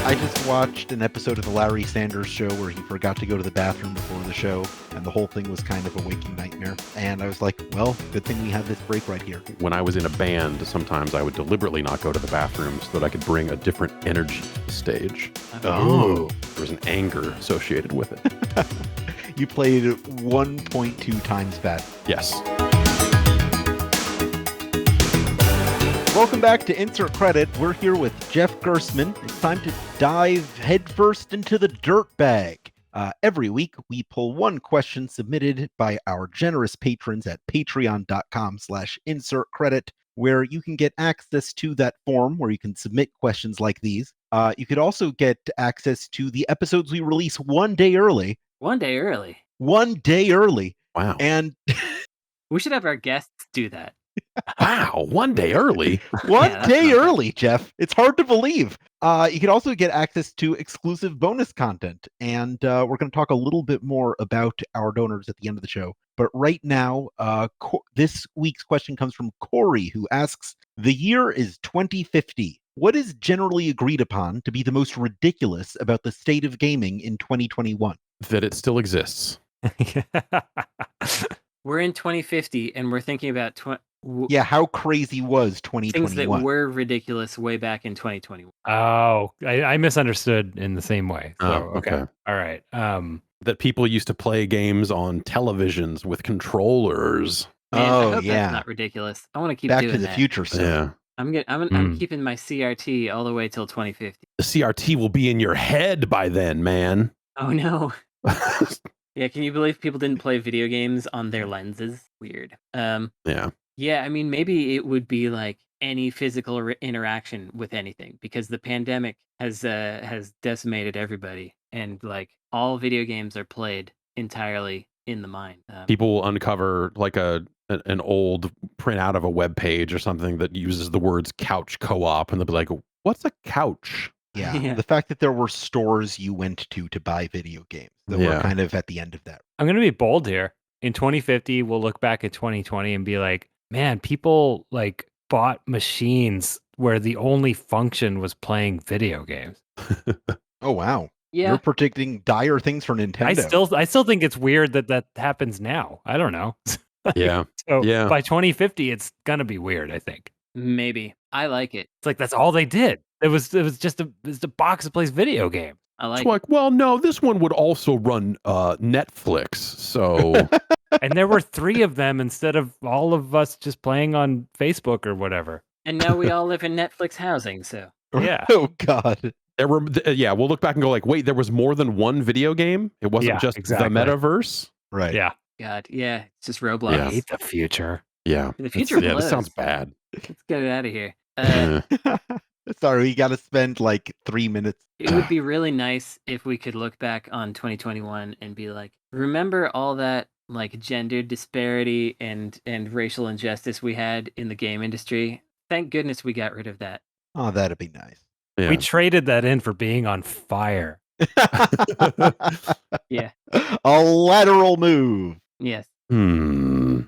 Speaker 4: I just watched an episode of the Larry Sanders Show where he forgot to go to the bathroom before the show, and the whole thing was kind of a waking nightmare. And I was like, well, good thing we have this break right here.
Speaker 2: When I was in a band, sometimes I would deliberately not go to the bathroom so that I could bring a different energy to the stage.
Speaker 4: Oh.
Speaker 2: There was an anger associated with it.
Speaker 4: You played 1.2 times that.
Speaker 2: Yes.
Speaker 4: Welcome back to Insert Credit. We're here with Jeff Gerstmann. It's time to dive headfirst into the Dirtbag. Every week, we pull one question submitted by our generous patrons at patreon.com/insertcredit, where you can get access to that form where you can submit questions like these. You could also get access to the episodes we release one day early.
Speaker 1: 1 day early.
Speaker 4: 1 day early.
Speaker 2: Wow.
Speaker 4: And
Speaker 1: We should have our guests do that.
Speaker 2: Wow. 1 day early.
Speaker 4: one
Speaker 1: that's
Speaker 4: day
Speaker 1: not bad.
Speaker 4: early, Jeff. It's hard to believe. You can also get access to exclusive bonus content. And we're going to talk a little bit more about our donors at the end of the show. But right now, this week's question comes from Kory, who asks, the year is 2050. What is generally agreed upon to be the most ridiculous about the state of gaming in 2021?
Speaker 2: That it still exists.
Speaker 1: We're in 2050, and we're thinking about
Speaker 4: Yeah, how crazy was
Speaker 1: things that
Speaker 4: 2021?
Speaker 1: were ridiculous way back in 2021.
Speaker 3: Oh, I misunderstood in the same way. So,
Speaker 2: Oh, okay.
Speaker 3: All right.
Speaker 2: That people used to play games on televisions with controllers.
Speaker 1: Man, I
Speaker 4: Oh,
Speaker 1: hope
Speaker 4: yeah.
Speaker 1: that's not ridiculous. I want to keep
Speaker 4: Back
Speaker 1: doing
Speaker 4: to the
Speaker 1: that.
Speaker 4: future, sir.
Speaker 2: Yeah.
Speaker 1: I'm keeping my CRT all the way till 2050.
Speaker 2: The CRT will be in your head by then, man.
Speaker 1: Oh no. Yeah, can you believe people didn't play video games on their lenses? Weird.
Speaker 2: Yeah.
Speaker 1: Yeah, I mean, maybe it would be like any physical interaction with anything, because the pandemic has decimated everybody, and like all video games are played entirely in the mind.
Speaker 2: People will uncover like an old printout of a web page or something that uses the words couch co-op, and they'll be like, what's a couch?
Speaker 4: Yeah.
Speaker 1: Yeah.
Speaker 4: The fact that there were stores you went to buy video games that were
Speaker 2: Yeah.
Speaker 4: kind of at the end of that.
Speaker 3: I'm going to be bold here. In 2050, we'll look back at 2020 and be like, man, people like bought machines where the only function was playing video games.
Speaker 4: Oh, wow.
Speaker 1: Yeah.
Speaker 4: You're predicting dire things for Nintendo.
Speaker 3: I still think it's weird that happens now. I don't know.
Speaker 2: Yeah.
Speaker 3: So
Speaker 2: Yeah.
Speaker 3: by 2050, it's going to be weird, I think.
Speaker 1: Maybe. I like it.
Speaker 3: It's like that's all they did. It was just a box that plays video games.
Speaker 1: I like
Speaker 2: It's
Speaker 1: it.
Speaker 2: like, well, no, this one would also run Netflix. So
Speaker 3: And there were 3 of them instead of all of us just playing on Facebook or whatever.
Speaker 1: And now we all live in Netflix housing, so
Speaker 3: Yeah.
Speaker 4: Oh, God.
Speaker 2: there were, we'll look back and go like, wait, there was more than one video game. It wasn't
Speaker 3: Yeah,
Speaker 2: just
Speaker 3: exactly.
Speaker 2: the metaverse.
Speaker 4: Right.
Speaker 3: Yeah.
Speaker 1: God, yeah, it's just Roblox.
Speaker 2: Yeah.
Speaker 3: I hate the future.
Speaker 2: Yeah.
Speaker 1: The future
Speaker 2: Yeah, this
Speaker 1: blows.
Speaker 2: sounds bad.
Speaker 1: Let's get it out of here.
Speaker 2: Yeah.
Speaker 4: Sorry, we got to spend like 3 minutes.
Speaker 1: It would be really nice if we could look back on 2021 and be like, remember all that like gender disparity and racial injustice we had in the game industry? Thank goodness we got rid of that.
Speaker 4: Oh, that'd be nice.
Speaker 2: Yeah.
Speaker 3: We traded that in for being on fire.
Speaker 1: Yeah.
Speaker 4: A lateral move.
Speaker 1: Yes.
Speaker 2: Hmm.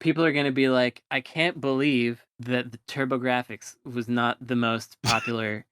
Speaker 1: people are going to be like, I can't believe that the TurboGrafx was not the most popular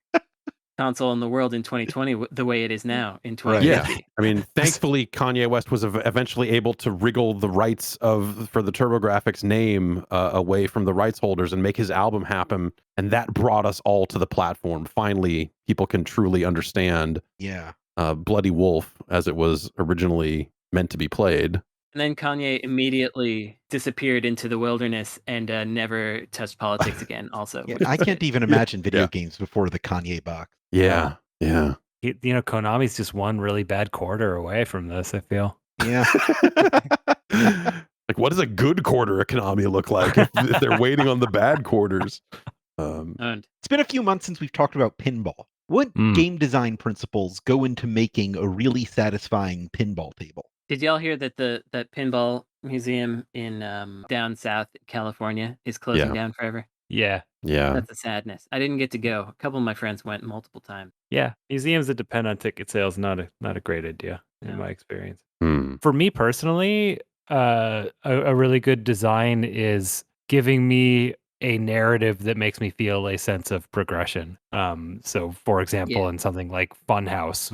Speaker 1: console in the world in 2020 the way it is now in
Speaker 4: Right.
Speaker 1: 2050.
Speaker 2: Yeah, I mean, thankfully, Kanye West was eventually able to wriggle the rights for the TurboGrafx name away from the rights holders and make his album happen, and that brought us all to the platform. Finally, people can truly understand
Speaker 4: Yeah.
Speaker 2: Bloody Wolf as it was originally meant to be played.
Speaker 1: And then Kanye immediately disappeared into the wilderness and never touched politics again. Also,
Speaker 4: Yeah,
Speaker 1: which
Speaker 4: I
Speaker 1: is
Speaker 4: can't
Speaker 1: good.
Speaker 4: even imagine video
Speaker 2: Yeah.
Speaker 4: games before the Kanye box.
Speaker 2: Yeah, yeah.
Speaker 3: You know, Konami's just one really bad quarter away from this, I feel.
Speaker 4: Yeah.
Speaker 2: Like, what does a good quarter of Konami look like if they're waiting on the bad quarters?
Speaker 1: And
Speaker 4: It's been a few months since we've talked about pinball. What game design principles go into making a really satisfying pinball table?
Speaker 1: did y'all hear that that pinball museum in down south California is closing
Speaker 2: Yeah.
Speaker 1: down forever?
Speaker 3: Yeah.
Speaker 2: Yeah.
Speaker 1: That's a sadness. I didn't get to go. A couple of my friends went multiple times.
Speaker 3: Yeah. Museums that depend on ticket sales, not a great idea in
Speaker 1: No.
Speaker 3: my experience.
Speaker 2: Hmm.
Speaker 3: For me personally, a really good design is giving me a narrative that makes me feel a sense of progression. So for example,
Speaker 1: Yeah.
Speaker 3: in something like Funhouse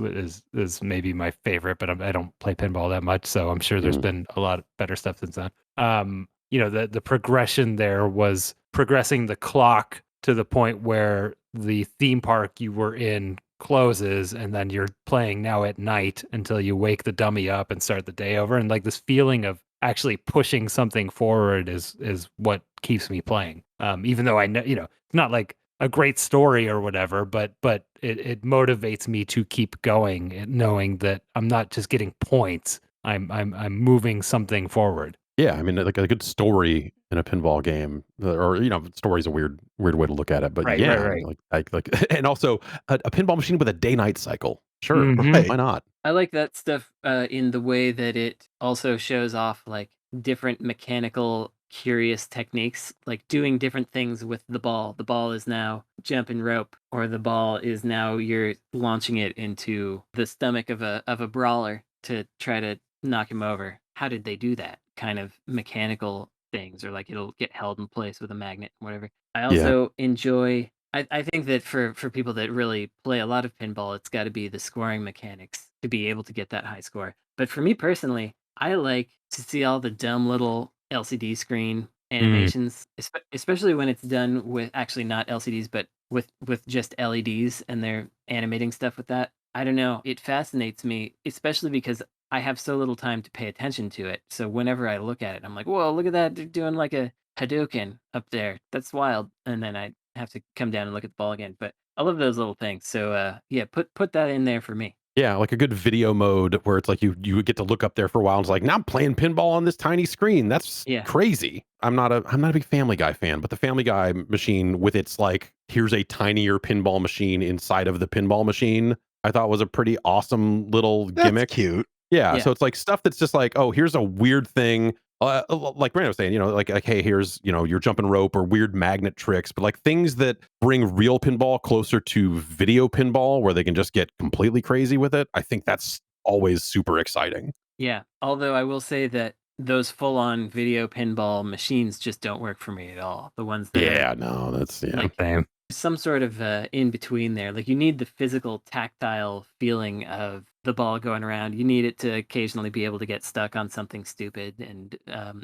Speaker 3: is maybe my favorite, but I don't play pinball that much, so I'm sure there's been a lot better stuff since then. You know, the progression there was progressing the clock to the point where the theme park you were in closes, and then you're playing now at night until you wake the dummy up and start the day over. And like this feeling of actually pushing something forward is what keeps me playing. Even though I know, you know, it's not like a great story or whatever, but it motivates me to keep going, knowing that I'm not just getting points. I'm moving something forward.
Speaker 2: Yeah, I mean, like a good story in a pinball game, or you know, story's a weird way to look at it, but
Speaker 3: Right,
Speaker 2: yeah,
Speaker 3: right.
Speaker 2: like, and also a pinball machine with a day-night cycle. Sure,
Speaker 3: Mhm.
Speaker 2: why not?
Speaker 1: I like that stuff in the way that it also shows off like different mechanical curious techniques, like doing different things with the ball. The ball is now jumping rope, or the ball is now you're launching it into the stomach of a brawler to try to knock him over. How did they do that? Kind of mechanical things, or like it'll get held in place with a magnet, whatever. I also enjoy I think that for people that really play a lot of pinball, it's got to be the scoring mechanics to be able to get that high score. But for me personally, I like to see all the dumb little LCD screen animations, especially when it's done with actually not LCDs, but with just LEDs, and they're animating stuff with that. I don't know. It fascinates me, especially because I have so little time to pay attention to it. So whenever I look at it, I'm like, whoa, look at that. They're doing like a Hadouken up there. That's wild. And then I have to come down and look at the ball again. But I love those little things. So yeah, put that in there for me.
Speaker 2: Yeah, like a good video mode where it's like you get to look up there for a while and it's like, now I'm playing pinball on this tiny screen. That's
Speaker 1: Yeah.
Speaker 2: crazy. I'm not a big Family Guy fan, but the Family Guy machine with its like, here's a tinier pinball machine inside of the pinball machine, I thought was a pretty awesome little gimmick.
Speaker 4: That's cute.
Speaker 2: Yeah, so it's like stuff that's just like, oh, here's a weird thing. Like Brandon was saying, you know, like, hey, here's, you know, you're jumping rope or weird magnet tricks, but like things that bring real pinball closer to video pinball where they can just get completely crazy with it. I think that's always super exciting.
Speaker 1: Yeah. Although I will say that those full-on video pinball machines just don't work for me at all. The ones that are
Speaker 2: No, that's
Speaker 1: like
Speaker 3: Same.
Speaker 1: some sort of in between there. Like you need the physical tactile feeling of the ball going around. You need it to occasionally be able to get stuck on something stupid and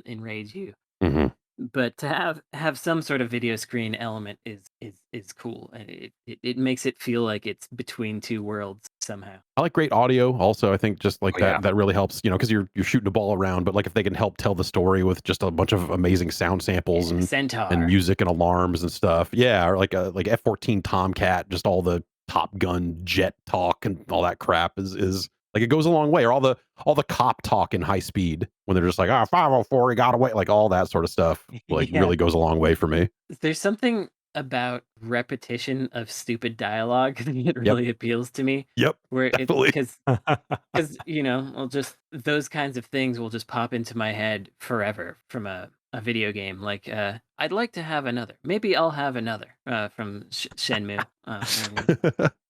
Speaker 1: enrage you.
Speaker 2: Mhm.
Speaker 1: But to have some sort of video screen element is cool, and it makes it feel like it's between two worlds somehow.
Speaker 2: I like great audio also. I think just like
Speaker 3: Oh,
Speaker 2: that
Speaker 3: yeah.
Speaker 2: that really helps, you know, because you're shooting a ball around, but like if they can help tell the story with just a bunch of amazing sound samples and
Speaker 1: Centaur.
Speaker 2: music and alarms and stuff. Yeah, or like a F-14 Tomcat, just all the Top Gun jet talk and all that crap is like it goes a long way. Or all the cop talk in high speed when they're just like, 504, he got away, like all that sort of stuff. Like
Speaker 1: Yeah.
Speaker 2: really goes a long way for me.
Speaker 1: There's something about repetition of stupid dialogue that really appeals to me.
Speaker 2: Yep.
Speaker 1: Where
Speaker 2: Definitely.
Speaker 1: it's because you know, I'll just those kinds of things will just pop into my head forever from a video game. Like I'd like to have another. Maybe I'll have another from Shenmue.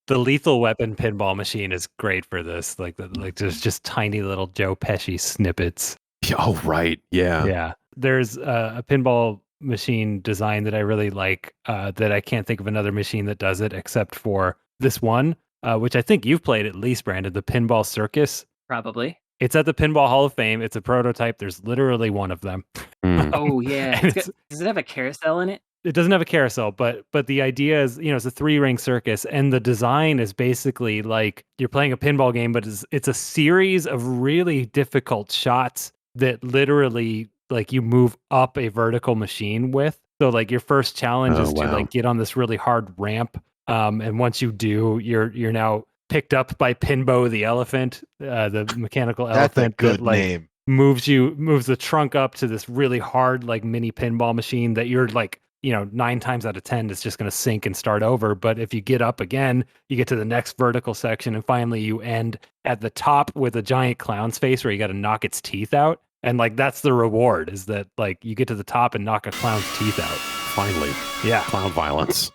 Speaker 3: The Lethal Weapon pinball machine is great for this. Like there's just tiny little Joe Pesci snippets.
Speaker 2: Oh, right. Yeah.
Speaker 3: Yeah. there's a pinball machine design that I really like, that I can't think of another machine that does it except for this one, which I think you've played at least, Brandon, the Pinball Circus.
Speaker 1: Probably.
Speaker 3: It's at the Pinball Hall of Fame. It's a prototype. There's literally one of them.
Speaker 2: Mm.
Speaker 1: Oh yeah.
Speaker 3: And
Speaker 1: Does it have a carousel in it?
Speaker 3: it doesn't have a carousel, but the idea is, it's a 3-ring circus, and the design is basically like you're playing a pinball game, but it's a series of really difficult shots that literally like you move up a vertical machine with. So like your first challenge
Speaker 2: Oh,
Speaker 3: is to
Speaker 2: wow.
Speaker 3: like get on this really hard ramp, and once you do, you're now picked up by Pinbo the elephant, the mechanical
Speaker 4: That's a
Speaker 3: elephant
Speaker 4: good
Speaker 3: that like
Speaker 4: name.
Speaker 3: moves the trunk up to this really hard like mini pinball machine that you're like 9 times out of 10 it's just going to sink and start over. But if you get up again, you get to the next vertical section, and finally you end at the top with a giant clown's face where you got to knock its teeth out. And like that's the reward, is that like you get to the top and knock a clown's teeth out.
Speaker 2: Finally,
Speaker 3: Yeah.
Speaker 2: clown violence.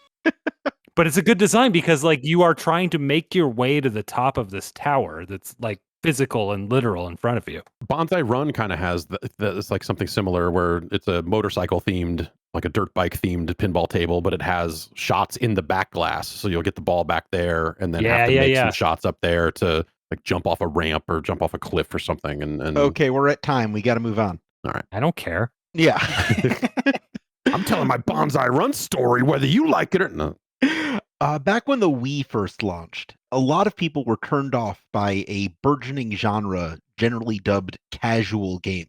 Speaker 3: But it's a good design because like you are trying to make your way to the top of this tower that's like physical and literal in front of you.
Speaker 2: Bonsai Run kind of has it's like something similar where it's a motorcycle themed, like a dirt bike themed pinball table, but it has shots in the back glass. So you'll get the ball back there and then have to make some shots up there to like jump off a ramp or jump off a cliff or something. And
Speaker 4: Okay, we're at time. We got to move on.
Speaker 2: All right.
Speaker 3: I don't care.
Speaker 4: Yeah.
Speaker 2: I'm telling my Bonsai Run story, whether you like it or not.
Speaker 4: Back when the Wii first launched, a lot of people were turned off by a burgeoning genre generally dubbed casual game.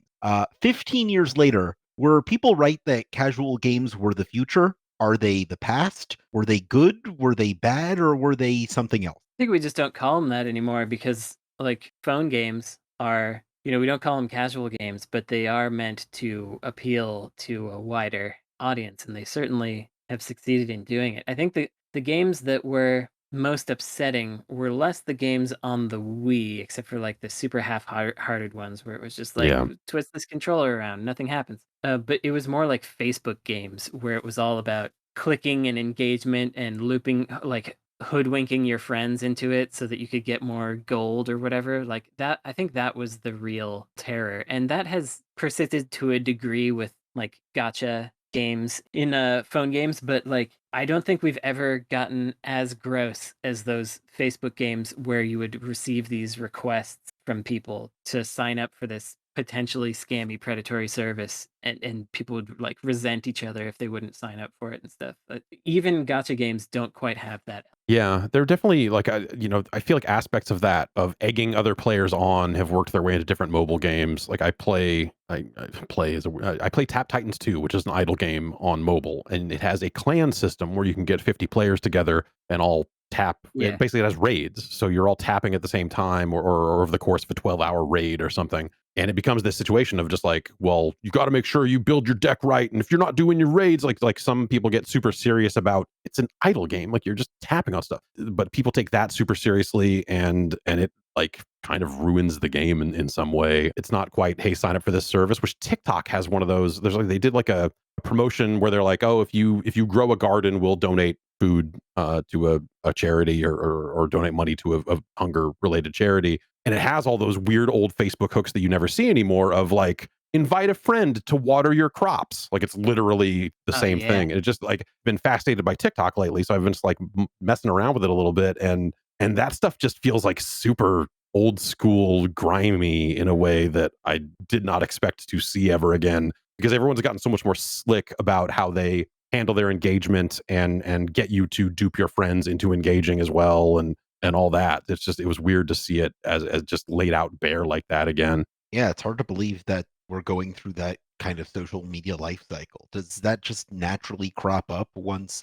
Speaker 4: 15 years later, were people right that casual games were the future? Are they the past? Were they good? Were they bad? Or were they something else?
Speaker 1: I think we just don't call them that anymore because like phone games are, we don't call them casual games, but they are meant to appeal to a wider audience, and they certainly have succeeded in doing it. I think the games that were most upsetting were less the games on the Wii, except for like the super half-hearted ones where it was just like twist this controller around, nothing happens. But it was more like Facebook games where it was all about clicking and engagement and looping, like hoodwinking your friends into it so that you could get more gold or whatever. Like that, I think that was the real terror, and that has persisted to a degree with like gotcha games in phone games, but like I don't think we've ever gotten as gross as those Facebook games where you would receive these requests from people to sign up for this potentially scammy predatory service, and people would like resent each other if they wouldn't sign up for it and stuff. Even gotcha games don't quite have that.
Speaker 2: Yeah, they're definitely like, I feel like aspects of that, of egging other players on, have worked their way into different mobile games. Like I play Tap Titans 2, which is an idle game on mobile, and it has a clan system where you can get 50 players together and all tap.
Speaker 1: Yeah.
Speaker 2: Basically, it has raids, so you're all tapping at the same time, or over the course of a 12-hour raid or something. And it becomes this situation of just like, well, you got to make sure you build your deck right, and if you're not doing your raids, like some people get super serious about, it's an idle game, like you're just tapping on stuff, but people take that super seriously, and it like kind of ruins the game in some way. It's not quite, hey, sign up for this service, which TikTok has one of those. There's like, they did like a promotion where they're like, oh, if you grow a garden, we'll donate food to a charity, or donate money to a hunger related charity. And it has all those weird old Facebook hooks that you never see anymore of like, invite a friend to water your crops. Like it's literally the same thing. And it just like been fascinated by TikTok lately. So I've been just like messing around with it a little bit. And that stuff just feels like super old school, grimy in a way that I did not expect to see ever again, because everyone's gotten so much more slick about how they handle their engagement and get you to dupe your friends into engaging as well. And all that. It was weird to see it as just laid out bare like that again.
Speaker 4: Yeah, it's hard to believe that we're going through that kind of social media life cycle. Does that just naturally crop up once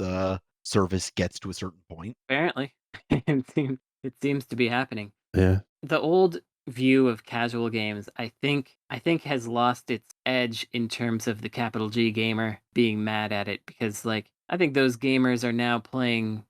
Speaker 4: service gets to a certain point?
Speaker 1: Apparently, it seems to be happening.
Speaker 2: Yeah.
Speaker 1: The old view of casual games, I think has lost its edge in terms of the capital G gamer being mad at it, because like I think those gamers are now playing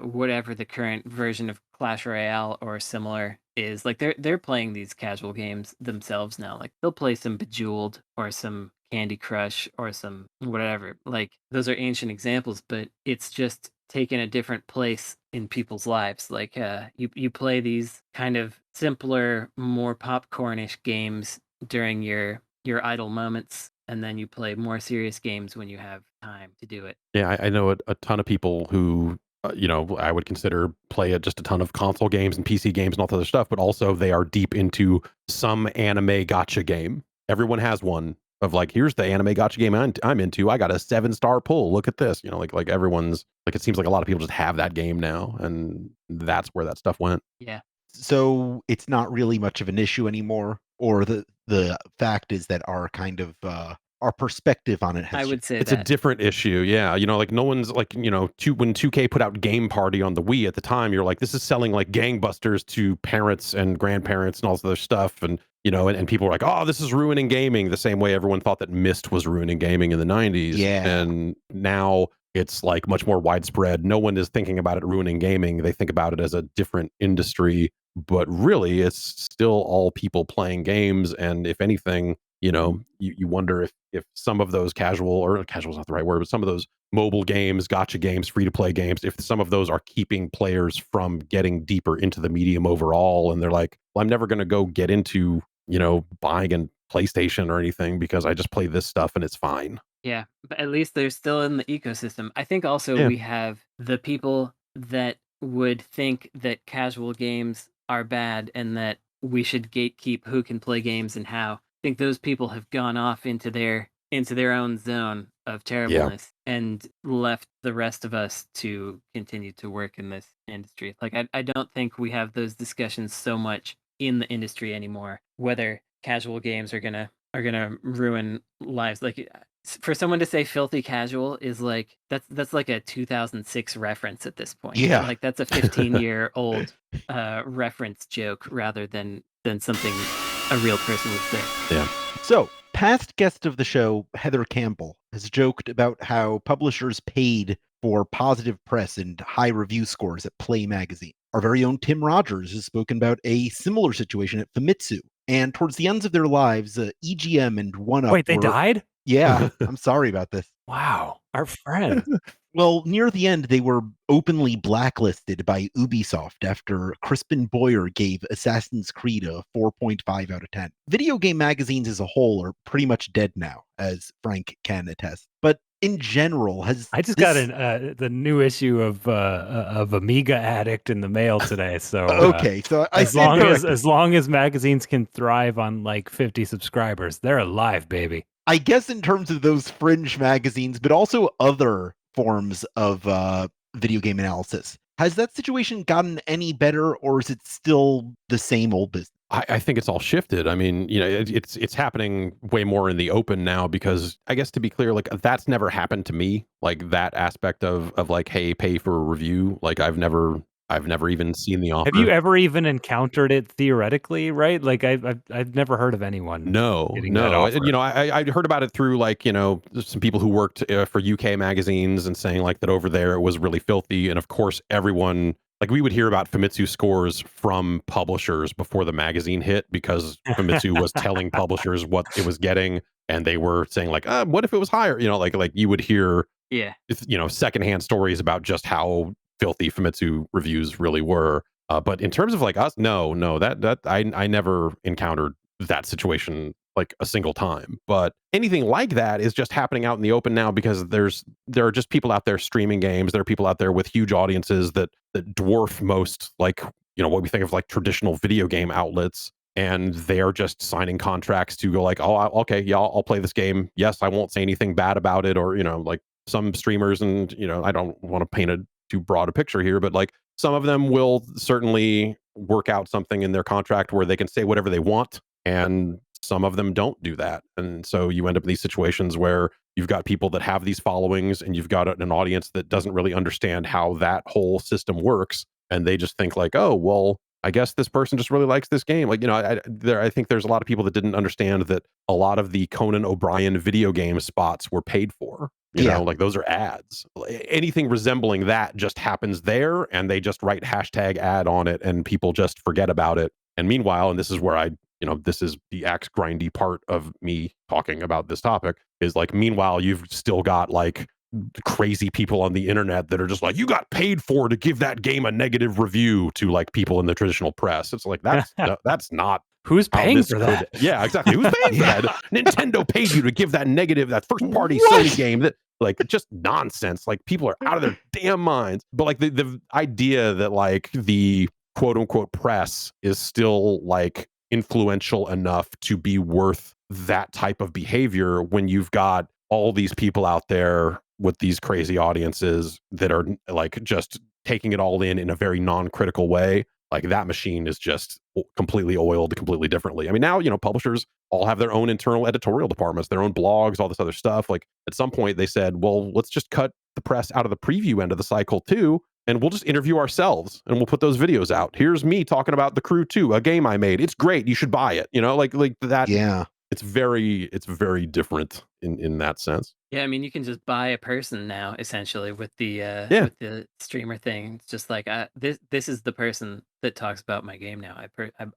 Speaker 1: whatever the current version of Clash Royale or similar is. Like they're playing these casual games themselves now. Like they'll play some Bejeweled or some Candy Crush or some whatever. Like those are ancient examples, but it's just taken a different place in people's lives. Like you play these kind of simpler, more popcornish games during your idle moments, and then you play more serious games when you have time to do it.
Speaker 2: Yeah, I know a ton of people who, I would consider play just a ton of console games and PC games and all that other stuff, but also they are deep into some anime gotcha game. Everyone has one of like, here's the anime gotcha game I'm into. I got a 7-star pull. Look at this. Like everyone's like, it seems like a lot of people just have that game now, and that's where that stuff went.
Speaker 1: Yeah.
Speaker 4: So it's not really much of an issue anymore, or the fact is that our kind of our perspective on it has
Speaker 1: I would
Speaker 4: shifted.
Speaker 1: say
Speaker 2: It's a
Speaker 1: that.
Speaker 2: different issue. Yeah. Like no one's like, when 2K put out Game Party on the Wii at the time, you're like, this is selling like gangbusters to parents and grandparents and all this other stuff. And, and people were like, oh, this is ruining gaming, the same way everyone thought that Myst was ruining gaming in the 90s.
Speaker 4: Yeah.
Speaker 2: And now it's like much more widespread. No one is thinking about it ruining gaming. They think about it as a different industry, but really it's still all people playing games. And if anything, you wonder if some of those casual is not the right word, but some of those mobile games, gotcha games, free to play games, if some of those are keeping players from getting deeper into the medium overall, and they're like, well, I'm never going to go get into, buying a PlayStation or anything because I just play this stuff and it's fine.
Speaker 1: Yeah, but at least they're still in the ecosystem. I think also
Speaker 2: Yeah.
Speaker 1: we have the people that would think that casual games are bad and that we should gatekeep who can play games and how. I think those people have gone off into their own zone of terribleness and left the rest of us to continue to work in this industry. Like I don't think we have those discussions so much in the industry anymore, whether casual games are gonna ruin lives. Like for someone to say filthy casual is like that's like a 2006 reference at this point.
Speaker 4: Yeah.
Speaker 1: Like that's a 15-year-old reference joke rather than something a real person would say.
Speaker 2: Yeah.
Speaker 4: So, past guest of the show, Heather Campbell, has joked about how publishers paid for positive press and high review scores at Play Magazine. Our very own Tim Rogers has spoken about a similar situation at Famitsu. And towards the ends of their lives, EGM and 1UP
Speaker 3: Wait, they died?
Speaker 4: Yeah, I'm sorry about this.
Speaker 3: Wow, our friend.
Speaker 4: Well, near the end, they were openly blacklisted by Ubisoft after Crispin Boyer gave Assassin's Creed a 4.5 out of 10. Video game magazines as a whole are pretty much dead now, as Frank can attest. But in general,
Speaker 3: I just got the new issue of Amiga Addict in the mail today. So
Speaker 4: okay, so
Speaker 3: as long as magazines can thrive on like 50 subscribers, they're alive, baby.
Speaker 4: I guess in terms of those fringe magazines, but also other forms of video game analysis, has that situation gotten any better, or is it still the same old business?
Speaker 2: I think it's all shifted. I mean, it's happening way more in the open now because I guess to be clear, like that's never happened to me. Like that aspect of like, hey, pay for a review. Like I've never even seen the offer.
Speaker 3: Have you ever even encountered it theoretically? Right? Like I've never heard of anyone.
Speaker 2: No. I heard about it through like some people who worked for UK magazines and saying like that over there it was really filthy, and of course everyone. Like we would hear about Famitsu scores from publishers before the magazine hit because Famitsu was telling publishers what it was getting, and they were saying like, what if it was higher? Like you would hear, secondhand stories about just how filthy Famitsu reviews really were. But in terms of like us, no, that I never encountered that situation like a single time. But anything like that is just happening out in the open now because there are just people out there streaming games. There are people out there with huge audiences that dwarf most like what we think of like traditional video game outlets, and they are just signing contracts to go like, okay, yeah, I'll play this game. Yes, I won't say anything bad about it, or like some streamers, and I don't want to paint a too broad a picture here, but like some of them will certainly work out something in their contract where they can say whatever they want, and some of them don't do that. And so you end up in these situations where you've got people that have these followings and you've got an audience that doesn't really understand how that whole system works, and they just think like, oh well, I guess this person just really likes this game. Like, I think there's a lot of people that didn't understand that a lot of the Conan O'Brien video game spots were paid for. Like those are ads. Anything resembling that just happens there, and they just write hashtag ad on it, and people just forget about it. And meanwhile, and this is where this is the axe grindy part of me talking about this topic, is like, meanwhile, you've still got like crazy people on the internet that are just like, you got paid for to give that game a negative review to like people in the traditional press. It's like, that's not
Speaker 3: Who's
Speaker 2: how
Speaker 3: paying
Speaker 2: this
Speaker 3: for
Speaker 2: could-
Speaker 3: that?
Speaker 2: Yeah, exactly. Who's paying for that? Nintendo paid you to give that first party
Speaker 4: What?
Speaker 2: Sony game that like just nonsense. Like people are out of their damn minds. But like the idea that like the quote unquote press is still like influential enough to be worth that type of behavior when you've got all these people out there with these crazy audiences that are like just taking it all in a very non-critical way. Like that machine is just completely oiled completely differently. I mean, now, publishers all have their own internal editorial departments, their own blogs, all this other stuff. Like at some point they said, well, let's just cut the press out of the preview end of the cycle too, and we'll just interview ourselves and we'll put those videos out. Here's me talking about The Crew 2, a game I made. It's great. You should buy it. Like that.
Speaker 4: Yeah.
Speaker 2: It's very different in that sense.
Speaker 1: Yeah, I mean, you can just buy a person now, essentially, with the streamer thing. It's just like this is the person that talks about my game now.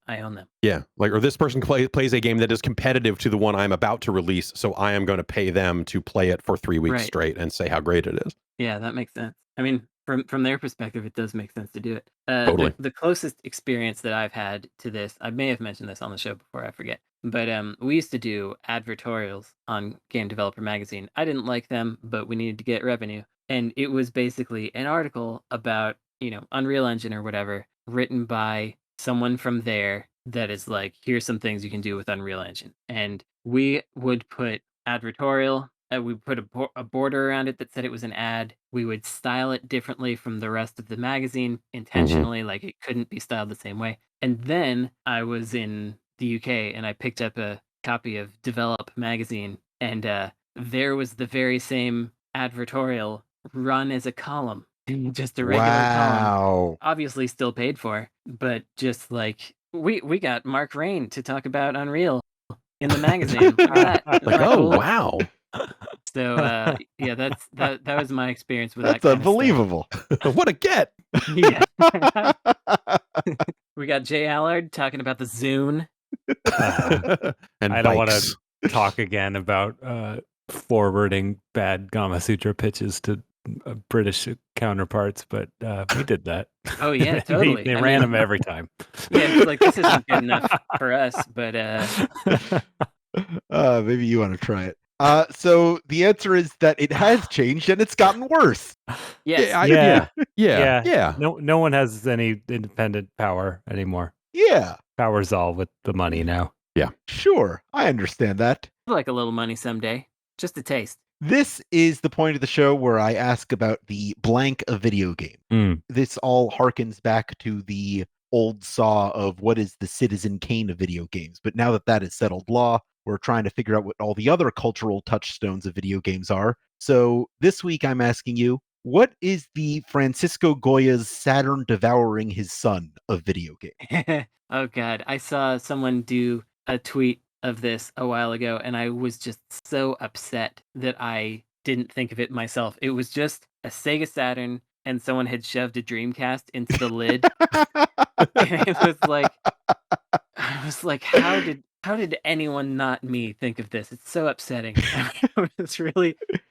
Speaker 1: I own them.
Speaker 2: Yeah, like, or this person plays a game that is competitive to the one I'm about to release, so I am going to pay them to play it for 3 weeks straight and say how great it is.
Speaker 1: Yeah, that makes sense. I mean, from their perspective, it does make sense to do it.
Speaker 2: Totally.
Speaker 1: The closest experience that I've had to this, I may have mentioned this on the show before, I forget. But we used to do advertorials on Game Developer Magazine. I didn't like them, but we needed to get revenue. And it was basically an article about, Unreal Engine or whatever, written by someone from there that is like, here's some things you can do with Unreal Engine. And we would put advertorial, we put a border around it that said it was an ad. We would style it differently from the rest of the magazine intentionally, like it couldn't be styled the same way. And then I was in the UK and I picked up a copy of Develop magazine, and there was the very same advertorial run as a column, just a regular column. Obviously still paid for, but just like we got Mark Rain to talk about Unreal in the magazine.
Speaker 2: Like, oh wow.
Speaker 1: So yeah, that was my experience with
Speaker 4: That's
Speaker 1: that. That's
Speaker 4: unbelievable.
Speaker 2: What a get.
Speaker 1: Yeah. We got Jay Allard talking about the Zune.
Speaker 2: And
Speaker 3: I don't want to talk again about forwarding bad Gama Sutra pitches to British counterparts, but we did that.
Speaker 1: Oh yeah, totally.
Speaker 3: they ran them every time.
Speaker 1: Yeah, it's like this isn't good enough for us, but
Speaker 4: maybe you want to try it. So the answer is that it has changed and it's gotten worse.
Speaker 1: yes.
Speaker 2: Yeah.
Speaker 3: No one has any independent power anymore.
Speaker 4: Yeah.
Speaker 3: Power's all with the money now.
Speaker 2: Yeah.
Speaker 4: Sure. I understand that.
Speaker 1: I'd like a little money someday. Just a taste.
Speaker 4: This is the point of the show where I ask about the blank a video game. This all harkens back to the old saw of what is the Citizen Kane of video games. But now that is settled law, we're trying to figure out what all the other cultural touchstones of video games are. So this week I'm asking you, what is the Francisco Goya's Saturn devouring his son of video game?
Speaker 1: Oh God, I saw someone do a tweet of this a while ago, and I was just so upset that I didn't think of it myself. It was just a Sega Saturn, and someone had shoved a Dreamcast into the lid. And it was like, I was like, how did anyone not me think of this? It's so upsetting.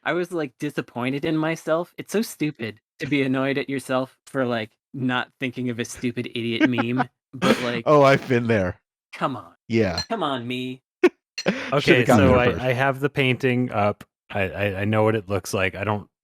Speaker 1: I was like disappointed in myself. It's so stupid to be annoyed at yourself for like not thinking of a stupid idiot meme. But like,
Speaker 4: oh, I've been there.
Speaker 1: Come on.
Speaker 4: Yeah.
Speaker 1: Come on, me.
Speaker 3: Okay, so I have the painting up. I know what it looks like.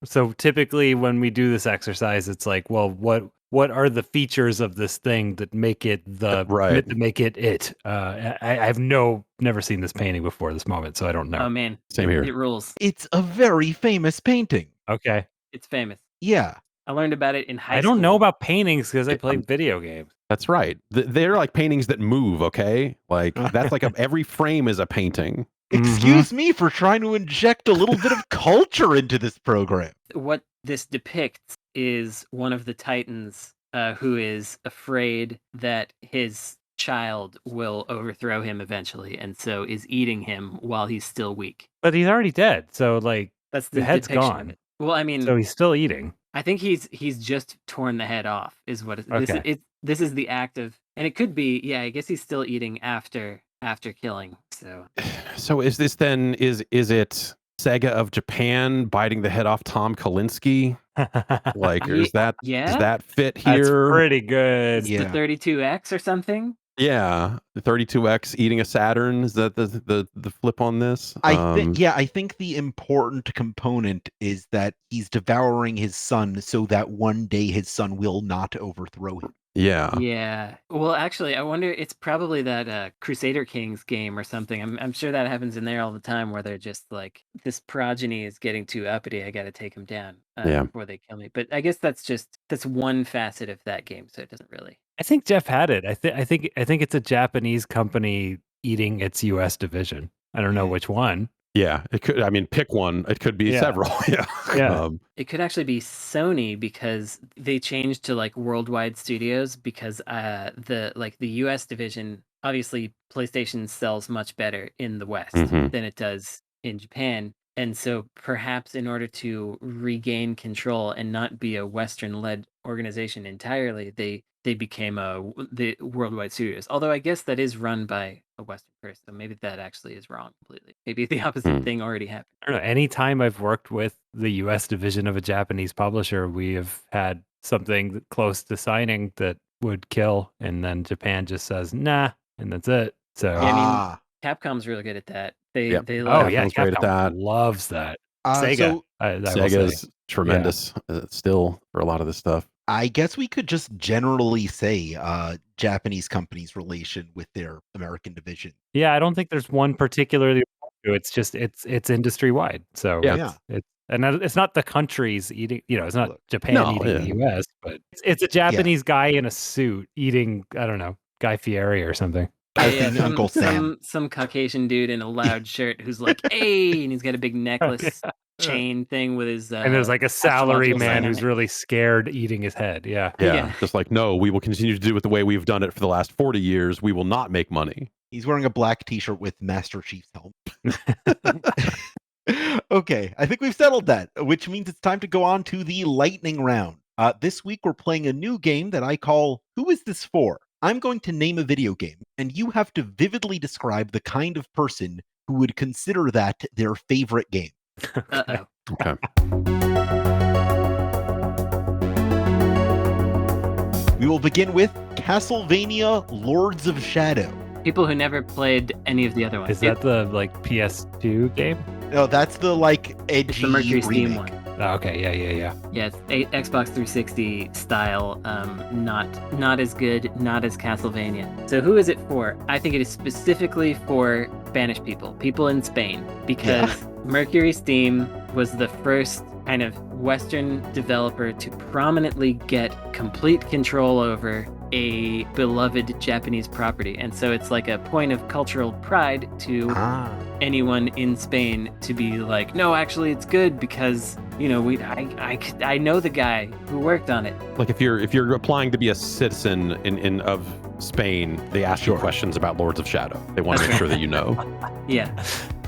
Speaker 3: So typically when we do this exercise, it's like, well, what are the features of this thing that make it it? I've never seen this painting before this moment, so I don't know.
Speaker 1: Oh man,
Speaker 2: same here.
Speaker 1: It rules.
Speaker 4: It's a very famous painting.
Speaker 3: Okay,
Speaker 1: it's famous.
Speaker 4: Yeah,
Speaker 1: I learned about it in high school.
Speaker 3: I don't know about paintings because I play video games.
Speaker 2: That's right. They're like paintings that move. Okay, like that's like every frame is a painting.
Speaker 4: Excuse me for trying to inject a little bit of culture into this program.
Speaker 1: What this depicts is one of the Titans who is afraid that his child will overthrow him eventually, and so is eating him while he's still weak.
Speaker 3: But he's already dead, so like
Speaker 1: that's the
Speaker 3: head's
Speaker 1: depiction
Speaker 3: gone.
Speaker 1: of it. Well, I mean,
Speaker 3: so he's still eating.
Speaker 1: I think he's just torn the head off. Is what
Speaker 3: okay.
Speaker 1: This is the act of, and it could be. Yeah, I guess he's still eating after killing.
Speaker 2: So is this then? Is it Sega of Japan biting the head off Tom Kalinske? Like, is that does that fit here?
Speaker 3: That's pretty good.
Speaker 1: It's the 32X or something.
Speaker 2: Yeah, the 32X eating a Saturn. Is that the flip on this?
Speaker 4: I think the important component is that he's devouring his son so that one day his son will not overthrow him.
Speaker 2: Yeah.
Speaker 1: Yeah. Well, actually, I wonder. It's probably that Crusader Kings game or something. I'm sure that happens in there all the time, where they're just like, this progeny is getting too uppity. I got to take him down
Speaker 2: Yeah.
Speaker 1: before they kill me. But I guess that's one facet of that game, so it doesn't really.
Speaker 3: I think Jeff had it. I think it's a Japanese company eating its U.S. division. I don't know which one.
Speaker 2: Yeah, it could. I mean, pick one. It could be several. Yeah.
Speaker 3: Yeah.
Speaker 1: It could actually be Sony because they changed to like worldwide studios because the US division, obviously PlayStation sells much better in the West
Speaker 2: Mhm.
Speaker 1: than it does in Japan. And so perhaps in order to regain control and not be a Western-led organization entirely, they became the worldwide studios. Although I guess that is run by a Western person, so maybe that actually is wrong completely. Maybe the opposite thing already happened.
Speaker 3: I don't know. Anytime I've worked with the U.S. division of a Japanese publisher, we have had something close to signing that would kill, and then Japan just says nah, and that's it. So
Speaker 1: Yeah, I mean, Capcom's really good at that. They
Speaker 2: Yep.
Speaker 1: they
Speaker 3: oh
Speaker 1: love
Speaker 3: yeah,
Speaker 2: Capcom's great at
Speaker 3: Capcom
Speaker 2: that.
Speaker 3: loves that.
Speaker 4: So
Speaker 3: Sega, I will say.
Speaker 2: Sega's tremendous still for a lot of this stuff.
Speaker 4: I guess we could just generally say Japanese companies' relation with their American division.
Speaker 3: Yeah, I don't think there's one particularly. It's just it's industry wide. So
Speaker 2: Yeah.
Speaker 3: it's not the countries eating. It's not Japan
Speaker 2: No,
Speaker 3: eating the U.S., but it's a Japanese guy in a suit eating. I don't know, Guy Fieri or something.
Speaker 4: Uncle Sam.
Speaker 1: Some Caucasian dude in a loud shirt who's like, "Hey," and he's got a big necklace chain thing with his.
Speaker 3: And there's like a salary
Speaker 1: astrological
Speaker 3: man
Speaker 1: sign on
Speaker 3: who's
Speaker 1: it.
Speaker 3: really scared eating his head. Yeah.
Speaker 2: Yeah. Just like, no, we will continue to do it the way we've done it for the last 40 years. We will not make money.
Speaker 4: He's wearing a black t-shirt with Master Chief's helmet. Okay, I think we've settled that, which means it's time to go on to the lightning round. This week we're playing a new game that I call Who Is This For? I'm going to name a video game, and you have to vividly describe the kind of person who would consider that their favorite game.
Speaker 1: Uh-oh.
Speaker 2: Okay.
Speaker 4: We will begin with Castlevania Lords of Shadow.
Speaker 1: People who never played any of the other ones.
Speaker 3: Is that the like PS2 game?
Speaker 4: No, that's the like edgy
Speaker 1: It's the Mercury Steam
Speaker 4: remake.
Speaker 1: one.
Speaker 3: Oh, okay, yeah.
Speaker 1: Yeah, it's Xbox 360 style. Not as good, not as Castlevania. So who is it for? I think it is specifically for Spanish people in Spain, because Mercury Steam was the first kind of Western developer to prominently get complete control over a beloved Japanese property. And so it's like a point of cultural pride to anyone in Spain to be like, no, actually it's good because, I know the guy who worked on it.
Speaker 2: Like if you're applying to be a citizen in of Spain, they ask you questions about Lords of Shadow. They want to make sure that you know.
Speaker 1: Yeah.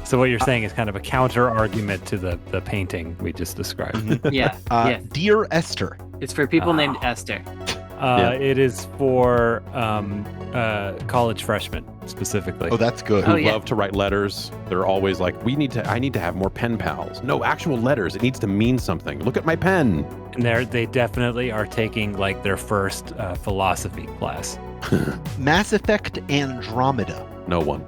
Speaker 3: So what you're saying is kind of a counter argument to the painting we just described.
Speaker 1: Yeah. Yes.
Speaker 4: Dear Esther.
Speaker 1: It's for people named Esther.
Speaker 3: It is for college freshmen specifically.
Speaker 4: Oh, that's good.
Speaker 2: Who love to write letters. They're always like, I need to have more pen pals. No, actual letters. It needs to mean something. Look at my pen.
Speaker 3: And they definitely are taking like their first philosophy class.
Speaker 4: Mass Effect Andromeda.
Speaker 2: No one.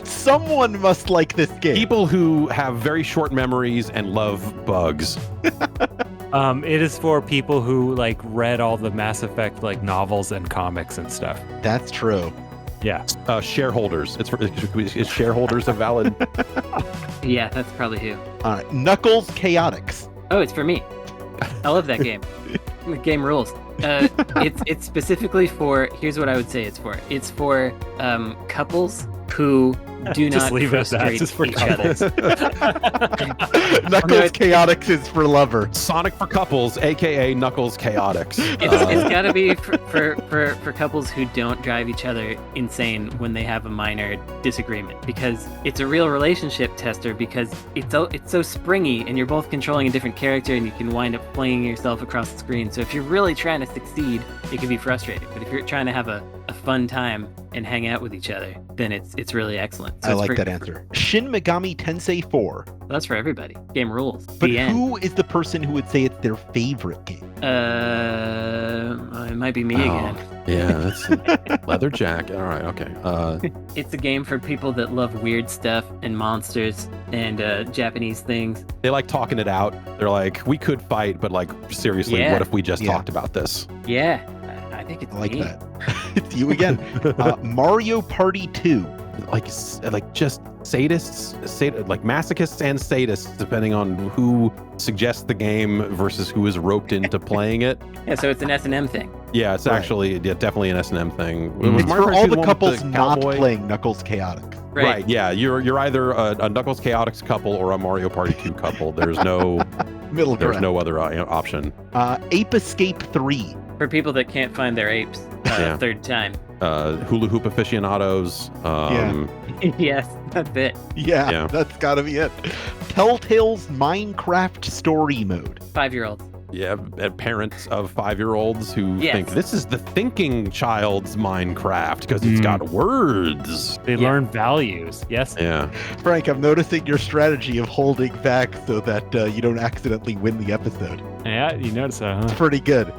Speaker 4: Someone must like this game.
Speaker 2: People who have very short memories and love bugs.
Speaker 3: It is for people who like read all the Mass Effect like novels and comics and stuff.
Speaker 4: That's true.
Speaker 3: Yeah.
Speaker 2: Shareholders. Is shareholders a valid?
Speaker 1: Yeah, that's probably who.
Speaker 4: Knuckles Chaotix.
Speaker 1: Oh, it's for me. I love that game. The game rules. It's specifically for. Here's what I would say it's for. It's for couples who do
Speaker 3: Just
Speaker 1: not
Speaker 3: leave it at that.
Speaker 1: frustrate
Speaker 3: It's for
Speaker 1: each other.
Speaker 4: Knuckles Chaotix is for lover.
Speaker 2: Sonic for couples, aka Knuckles Chaotix.
Speaker 1: It's got to be for couples who don't drive each other insane when they have a minor disagreement, because it's a real relationship tester, because it's so springy and you're both controlling a different character and you can wind up flinging yourself across the screen. So if you're really trying to succeed, it can be frustrating. But if you're trying to have a fun time and hang out with each other, then it's really excellent. So
Speaker 4: I like that answer. Shin Megami Tensei 4.
Speaker 1: That's for everybody. Game rules.
Speaker 4: But
Speaker 1: The end.
Speaker 4: who is the person who would say it's their favorite game?
Speaker 1: It might be me again.
Speaker 2: Yeah, that's leather jacket. All right, okay.
Speaker 1: It's a game for people that love weird stuff and monsters and Japanese things.
Speaker 2: They like talking it out. They're like, we could fight, but like, seriously,
Speaker 1: Yeah.
Speaker 2: what if we just
Speaker 4: Yeah.
Speaker 2: talked about this?
Speaker 1: Yeah, I think it's
Speaker 4: I like
Speaker 1: neat.
Speaker 4: that. It's you again. Mario Party 2.
Speaker 2: Like just sadists, like masochists and sadists, depending on who suggests the game versus who is roped into playing it.
Speaker 1: Yeah, so it's an S&M thing.
Speaker 2: Yeah, it's
Speaker 4: Right.
Speaker 2: actually definitely an S&M thing.
Speaker 3: Mhm.
Speaker 2: Was
Speaker 4: It's
Speaker 2: Mario
Speaker 4: for
Speaker 2: Party
Speaker 4: all
Speaker 2: 2
Speaker 4: the
Speaker 2: one with
Speaker 4: couples not
Speaker 2: cowboy?
Speaker 4: playing Knuckles Chaotix.
Speaker 2: Right. Yeah, you're either a Knuckles Chaotix couple or a Mario Party 2 couple. There's no
Speaker 4: Middle
Speaker 2: there's
Speaker 4: ground.
Speaker 2: no other option.
Speaker 4: Ape Escape 3.
Speaker 1: For people that can't find their apes
Speaker 2: Yeah.
Speaker 1: third time.
Speaker 2: Hula hoop aficionados.
Speaker 1: Yes, that's it.
Speaker 4: Yeah,
Speaker 2: Yeah.
Speaker 4: that's gotta be it. Telltale's Minecraft Story Mode.
Speaker 1: 5-year-olds.
Speaker 2: Yeah, and parents of 5-year-olds who
Speaker 1: Yes.
Speaker 2: think this is the thinking child's Minecraft because it's got words.
Speaker 3: They
Speaker 1: Yeah.
Speaker 3: learn values. Yes.
Speaker 2: Yeah.
Speaker 4: Frank, I'm noticing your strategy of holding back so that you don't accidentally win the episode.
Speaker 3: Yeah, you notice that, huh?
Speaker 4: It's pretty good.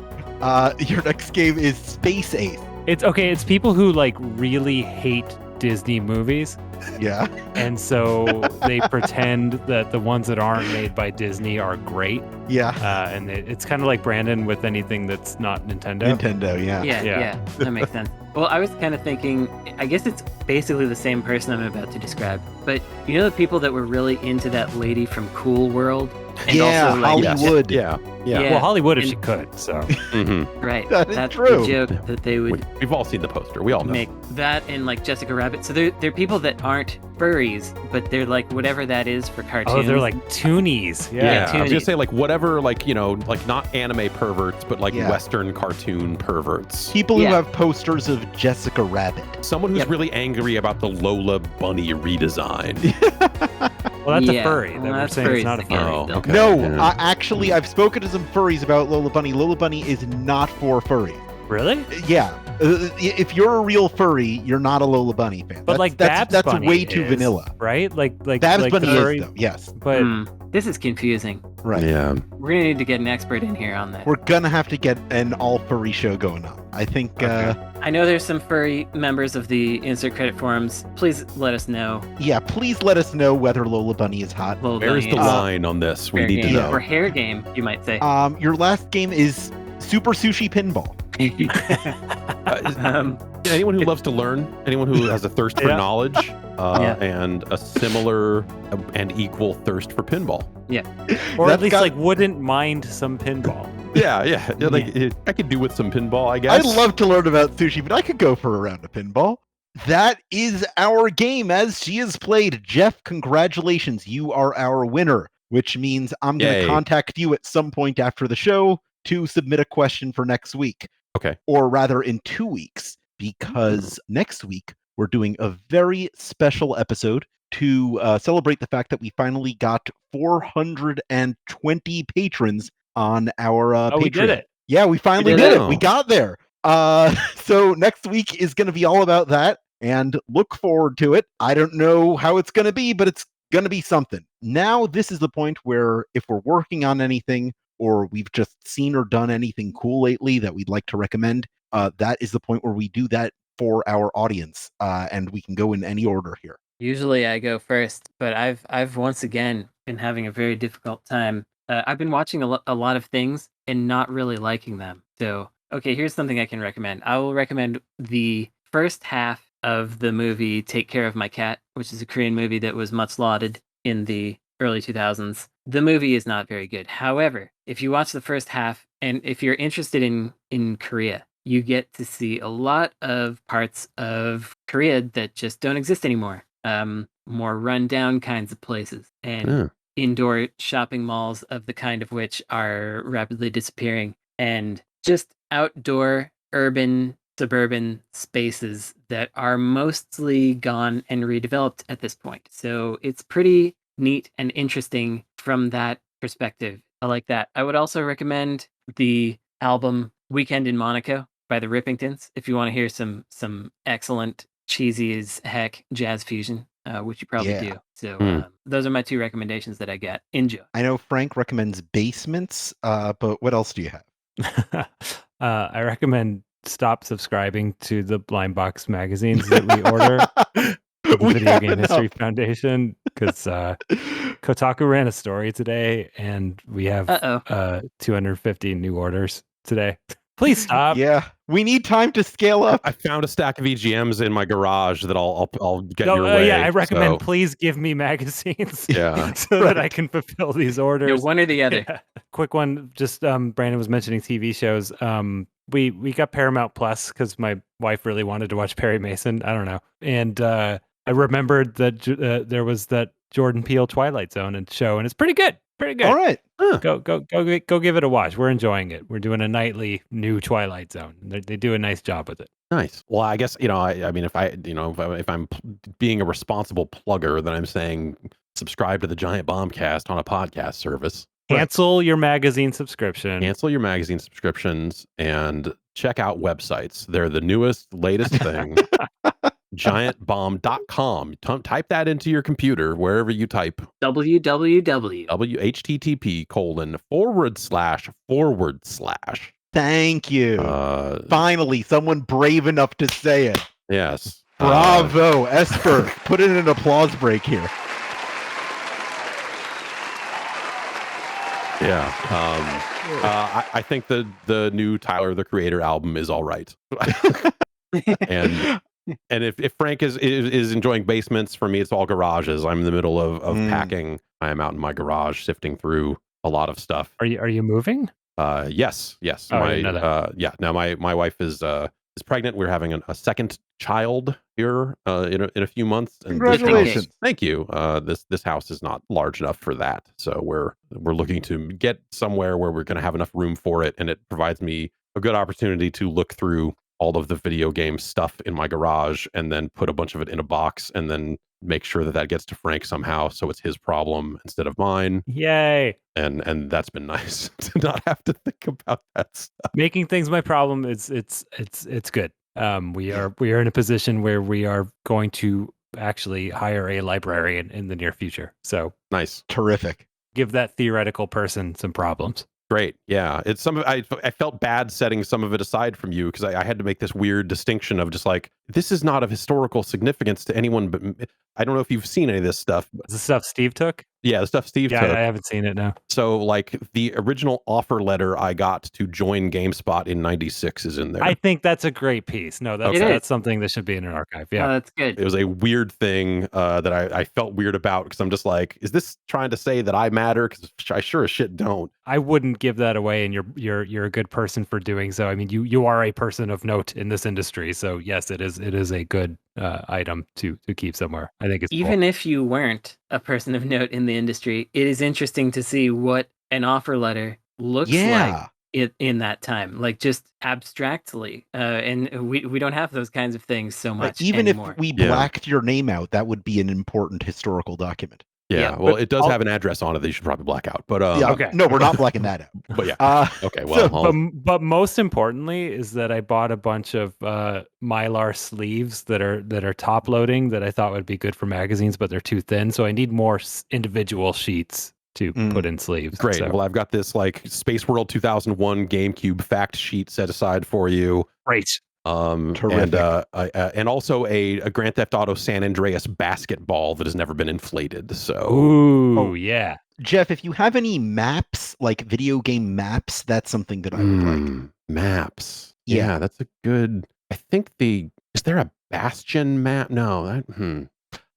Speaker 4: Your next game is Space Ace.
Speaker 3: It's okay. It's people who like really hate Disney movies,
Speaker 4: Yeah.
Speaker 3: and so they pretend that the ones that aren't made by Disney are great.
Speaker 4: Yeah.
Speaker 3: And it's kind of like Brandon with anything that's not Nintendo.
Speaker 4: Nintendo, yeah.
Speaker 1: Yeah,
Speaker 3: Yeah.
Speaker 1: yeah, that makes sense. Well, I was kind of thinking, I guess it's basically the same person I'm about to describe, but you know the people that were really into that lady from Cool World? And
Speaker 4: Yeah,
Speaker 1: also, like,
Speaker 4: Hollywood.
Speaker 2: Yeah. Yeah.
Speaker 1: Yeah.
Speaker 3: Well, Hollywood if
Speaker 1: and-
Speaker 3: she could. So
Speaker 2: hmm
Speaker 1: Right,
Speaker 4: That is
Speaker 1: that's
Speaker 4: true.
Speaker 1: the joke that they would
Speaker 2: We've all seen the poster. We all know.
Speaker 1: make. That and like Jessica Rabbit. So they're people that aren't furries, but they're like whatever that is for cartoons.
Speaker 3: oh, they're like toonies.
Speaker 2: Yeah,
Speaker 3: Yeah.
Speaker 2: I was gonna
Speaker 1: Toonies.
Speaker 2: say like whatever, like like not anime perverts, but like
Speaker 4: Yeah.
Speaker 2: Western cartoon perverts.
Speaker 4: People who
Speaker 1: Yeah.
Speaker 4: have posters of Jessica Rabbit.
Speaker 2: Someone who's
Speaker 1: Yep.
Speaker 2: really angry about the Lola Bunny redesign.
Speaker 3: Well, that's a
Speaker 1: Yeah,
Speaker 3: furry.
Speaker 1: well,
Speaker 3: That we're
Speaker 1: that's
Speaker 3: saying it's
Speaker 1: furries
Speaker 3: not a
Speaker 1: again.
Speaker 3: furry.
Speaker 2: Oh,
Speaker 1: Bill.
Speaker 2: okay.
Speaker 4: No,
Speaker 2: Yeah.
Speaker 4: actually, I've spoken to some furries about Lola Bunny. Lola Bunny is not for furries.
Speaker 3: Really?
Speaker 4: Yeah. If you're a real furry, you're not a Lola Bunny fan.
Speaker 3: But like
Speaker 4: that's
Speaker 3: Babs Bunny
Speaker 4: way too
Speaker 3: is,
Speaker 4: vanilla.
Speaker 3: right? Like
Speaker 4: Babs
Speaker 3: like
Speaker 4: Bunny
Speaker 3: the furry,
Speaker 4: is though. Yes.
Speaker 3: But
Speaker 1: This is confusing.
Speaker 4: Right.
Speaker 2: Yeah.
Speaker 1: We're gonna need to get an expert in here on that.
Speaker 4: We're gonna have to get an all furry show going on. I think.
Speaker 1: I know there's some furry members of the Insert Credit forums. Please let us know.
Speaker 4: Yeah. Please let us know whether Lola Bunny is hot.
Speaker 1: Lola
Speaker 2: Where's
Speaker 1: Bunny
Speaker 2: the
Speaker 1: is
Speaker 2: line on this? We
Speaker 1: fair
Speaker 2: need to
Speaker 1: game.
Speaker 2: know.
Speaker 1: Or hair game, you might say.
Speaker 4: Your last game is Super Sushi Pinball.
Speaker 2: Anyone who loves to learn, anyone who has a thirst for
Speaker 3: Yeah.
Speaker 2: knowledge,
Speaker 1: Yeah.
Speaker 2: and a similar and equal thirst for pinball.
Speaker 3: or
Speaker 4: That's
Speaker 3: at least
Speaker 4: got-
Speaker 3: like wouldn't mind some pinball.
Speaker 2: Yeah. I could do with some pinball, I guess.
Speaker 4: I'd love to learn about sushi, but I could go for a round of pinball. That is our game as she is played. Jeff, congratulations. You are our winner, which means I'm going
Speaker 2: Yay.
Speaker 4: to contact you at some point after the show to submit a question for next week.
Speaker 2: Okay.
Speaker 4: Or rather, in 2 weeks, because next week we're doing a very special episode to celebrate the fact that we finally got 420 patrons on our
Speaker 3: Oh,
Speaker 4: Patreon.
Speaker 3: we did it.
Speaker 4: Yeah, we finally
Speaker 1: did
Speaker 4: did
Speaker 2: it.
Speaker 4: it. We got there. So next week is going to be all about that, and look forward to it. I don't know how it's going to be, but it's going to be something. Now, this is the point where if we're working on anything or we've just seen or done anything cool lately that we'd like to recommend, that is the point where we do that for our audience, and we can go in any order here.
Speaker 1: Usually I go first, but I've once again been having a very difficult time. I've been watching a lot of things and not really liking them. So, okay, here's something I can recommend. I will recommend the first half of the movie Take Care of My Cat, which is a Korean movie that was much lauded in the early 2000s. The movie is not very good. However, if you watch the first half, and if you're interested in Korea, you get to see a lot of parts of Korea that just don't exist anymore. More rundown kinds of places and
Speaker 2: Yeah.
Speaker 1: indoor shopping malls of the kind of which are rapidly disappearing, and just outdoor urban suburban spaces that are mostly gone and redeveloped at this point. So it's pretty neat and interesting from that perspective. I like that. I would also recommend the album Weekend in Monaco by the Rippingtons if you want to hear some excellent cheesy as heck jazz fusion, which you probably
Speaker 4: Yeah.
Speaker 1: do. So
Speaker 2: Hmm.
Speaker 1: those are my two recommendations that I get. Enjoy.
Speaker 4: I know Frank recommends Basements, but what else do you have?
Speaker 3: I recommend stop subscribing to the blind box magazines that we order. The
Speaker 4: We
Speaker 3: Video
Speaker 4: have
Speaker 3: Game History
Speaker 4: enough.
Speaker 3: Foundation, because Kotaku ran a story today, and we have 250 new orders today. Please stop.
Speaker 4: Yeah, we need time to scale up.
Speaker 2: I found a stack of EGMs in my garage that I'll get your way.
Speaker 3: Yeah, I recommend
Speaker 2: so-
Speaker 3: please give me magazines
Speaker 2: Yeah.
Speaker 3: so that I can fulfill these orders.
Speaker 1: one or the other.
Speaker 3: Yeah. Quick one, just Brandon was mentioning TV shows. We got Paramount Plus because my wife really wanted to watch Perry Mason. I don't know, and I remembered that there was that Jordan Peele Twilight Zone and show, and it's pretty good. Pretty good.
Speaker 4: All right.
Speaker 3: Go give it a watch. We're enjoying it. We're doing a nightly new Twilight Zone. They do a nice job with it.
Speaker 2: Nice. Well, I guess, I mean, if I'm being a responsible plugger, then I'm saying subscribe to the Giant Bombcast on a podcast service.
Speaker 3: Cancel your magazine subscription.
Speaker 2: Cancel your magazine subscriptions and check out websites. They're the newest, latest thing. Giantbomb.com. Type that into your computer, wherever you type.
Speaker 1: www.
Speaker 2: http://
Speaker 4: Thank you. Finally, someone brave enough to say it.
Speaker 2: Yes.
Speaker 4: Bravo, Esper. Put in an applause break here.
Speaker 2: Yeah. I think the new Tyler the Creator album is all right. and if Frank is enjoying basements, for me it's all garages. I'm in the middle of packing. I am out in my garage sifting through a lot of stuff.
Speaker 3: Are you moving?
Speaker 2: Yes.
Speaker 3: Oh, I didn't know that.
Speaker 2: Yeah. Now my wife is pregnant. We're having a second child here in a few months. And
Speaker 4: Congratulations.
Speaker 2: Thank you. This house is not large enough for that, so we're looking to get somewhere where we're going to have enough room for it, and it provides me a good opportunity to look through all of the video game stuff in my garage and then put a bunch of it in a box and then make sure that gets to Frank somehow, so it's his problem instead of mine.
Speaker 3: Yay.
Speaker 2: And that's been nice to not have to think about that stuff.
Speaker 3: Making things my problem, it's good. We are in a position where we are going to actually hire a librarian in the near future. So
Speaker 2: Nice.
Speaker 4: Terrific.
Speaker 3: give that theoretical person some problems.
Speaker 2: Great. Yeah. It's I felt bad setting some of it aside from you because I had to make this weird distinction of just like, this is not of historical significance to anyone, but I don't know if you've seen any of this stuff.
Speaker 3: Is the stuff Steve took?
Speaker 2: Yeah, the stuff Steve
Speaker 3: Yeah,
Speaker 2: took.
Speaker 3: I haven't seen it now.
Speaker 2: So like the original offer letter I got to join GameSpot in 96 is in there.
Speaker 3: I think that's a great piece. No, that's something that should be in an archive. Yeah.
Speaker 1: That's good.
Speaker 2: It was a weird thing that I felt weird about because I'm just like, is this trying to say that I matter? Because I sure as shit don't.
Speaker 3: I wouldn't give that away, and you're a good person for doing so. I mean, you are a person of note in this industry, so yes, it is a good item to keep somewhere. I think it's
Speaker 1: Even if you weren't a person of note in the industry, it is interesting to see what an offer letter looks like in that time, like just abstractly. And we don't have those kinds of things so much
Speaker 4: Even
Speaker 1: anymore.
Speaker 4: if we blacked your name out, that would be an important historical document.
Speaker 2: Yeah, well, it does have an address on it that you should probably black out. But
Speaker 3: okay.
Speaker 4: No, we're not blacking that out.
Speaker 2: But yeah. Okay, well.
Speaker 3: But most importantly is that I bought a bunch of Mylar sleeves that are top loading that I thought would be good for magazines, but they're too thin. So I need more individual sheets to put in sleeves.
Speaker 2: Great.
Speaker 3: So.
Speaker 2: Well, I've got this like Space World 2001 GameCube fact sheet set aside for you.
Speaker 3: Great.
Speaker 2: Terrific. And also a Grand Theft Auto San Andreas basketball that has never been inflated. So,
Speaker 3: ooh, yeah.
Speaker 4: Jeff, if you have any maps, like video game maps, that's something that I would like.
Speaker 2: Maps.
Speaker 4: Yeah.
Speaker 2: Yeah, that's a good. I think is there a Bastion map? No.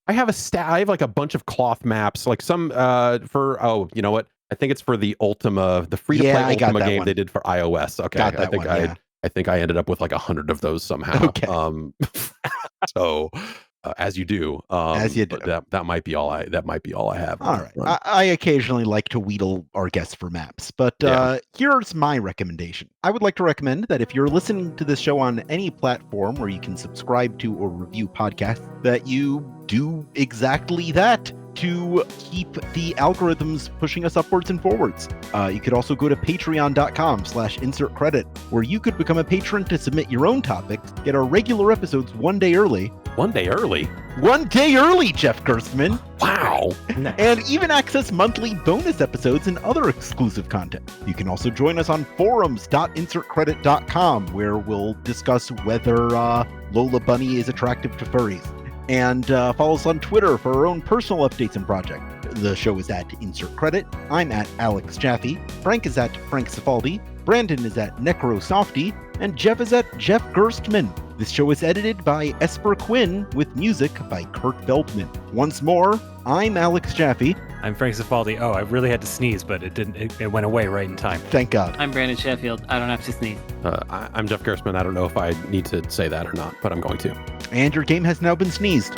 Speaker 2: I have I have like a bunch of cloth maps, like some you know what? I think it's for the Ultima, the free to play Ultima game
Speaker 4: one.
Speaker 2: they did for iOS. Okay, I think I ended up with like 100 of those somehow.
Speaker 4: Okay.
Speaker 2: So as you do,
Speaker 4: as you do.
Speaker 2: That might be all I have.
Speaker 4: All right. I occasionally like to wheedle our guests for maps, but here's my recommendation. I would like to recommend that if you're listening to this show on any platform where you can subscribe to or review podcasts, that you do exactly that to keep the algorithms pushing us upwards and forwards. You could also go to patreon.com/insert credit, where you could become a patron to submit your own topics, get our regular episodes one day early,
Speaker 2: 1 day early.
Speaker 4: 1 day early, Jeff Gerstmann.
Speaker 2: Wow.
Speaker 4: And even access monthly bonus episodes and other exclusive content. You can also join us on forums.insertcredit.com, where we'll discuss whether Lola Bunny is attractive to furries. And follow us on Twitter for our own personal updates and projects. The show is at Insert Credit. I'm at Alex Jaffe. Frank is at Frank Cifaldi. Brandon is at Necrosofty. And Jeff is at Jeff Gerstmann. This show is edited by Esper Quinn with music by Kurt Feldman. Once more, I'm Alex Jaffe.
Speaker 3: I'm Frank Cifaldi. Oh, I really had to sneeze, but it didn't. It went away right in time.
Speaker 4: Thank God.
Speaker 1: I'm Brandon Sheffield. I don't have to sneeze.
Speaker 2: I'm Jeff Gerstmann. I don't know if I need to say that or not, but I'm going to.
Speaker 4: And your game has now been sneezed.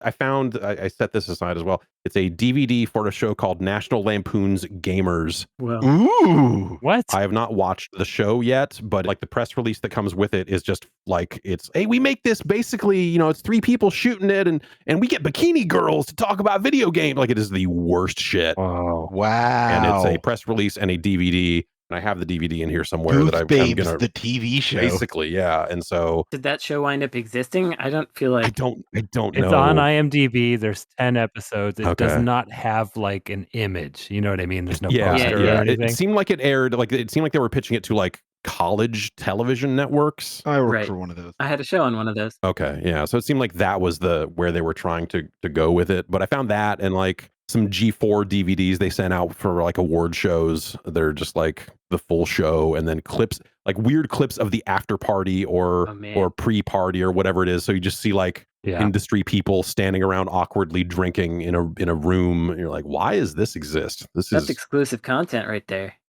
Speaker 2: I found, I set this aside as well. It's a DVD for a show called National Lampoon's Gamers.
Speaker 1: Well,
Speaker 4: Ooh.
Speaker 3: What?
Speaker 2: I have not watched the show yet, but like the press release that comes with it is just like, it's, hey, we make this basically, you know, it's 3 people shooting it and we get bikini girls to talk about video games. Like it is the worst shit.
Speaker 3: Oh,
Speaker 4: Wow.
Speaker 2: And it's a press release and a DVD. And I have the DVD in here somewhere
Speaker 4: Goose
Speaker 2: that I'm
Speaker 4: Babes,
Speaker 2: gonna
Speaker 4: the TV show.
Speaker 2: basically, yeah. And so
Speaker 1: did that show wind up existing? I don't feel like
Speaker 2: I don't
Speaker 3: it's
Speaker 2: know.
Speaker 3: on IMDb. There's 10 episodes. It
Speaker 2: Okay.
Speaker 3: does not have like an image. You know what I mean? There's no
Speaker 2: Yeah,
Speaker 3: poster
Speaker 1: yeah.
Speaker 3: or anything.
Speaker 2: It seemed like it aired, like it seemed like they were pitching it to like college television networks.
Speaker 4: I worked
Speaker 1: Right.
Speaker 4: for one of those.
Speaker 1: I had a show on one of those.
Speaker 2: Okay, yeah. So it seemed like that was where they were trying to go with it. But I found that and like some G4 DVDs they sent out for like award shows. They're just like the full show and then clips, like weird clips of the after party or pre-party or whatever it is. So you just see like industry people standing around awkwardly drinking in a room. And you're like, why does this exist?
Speaker 1: That's exclusive content right there.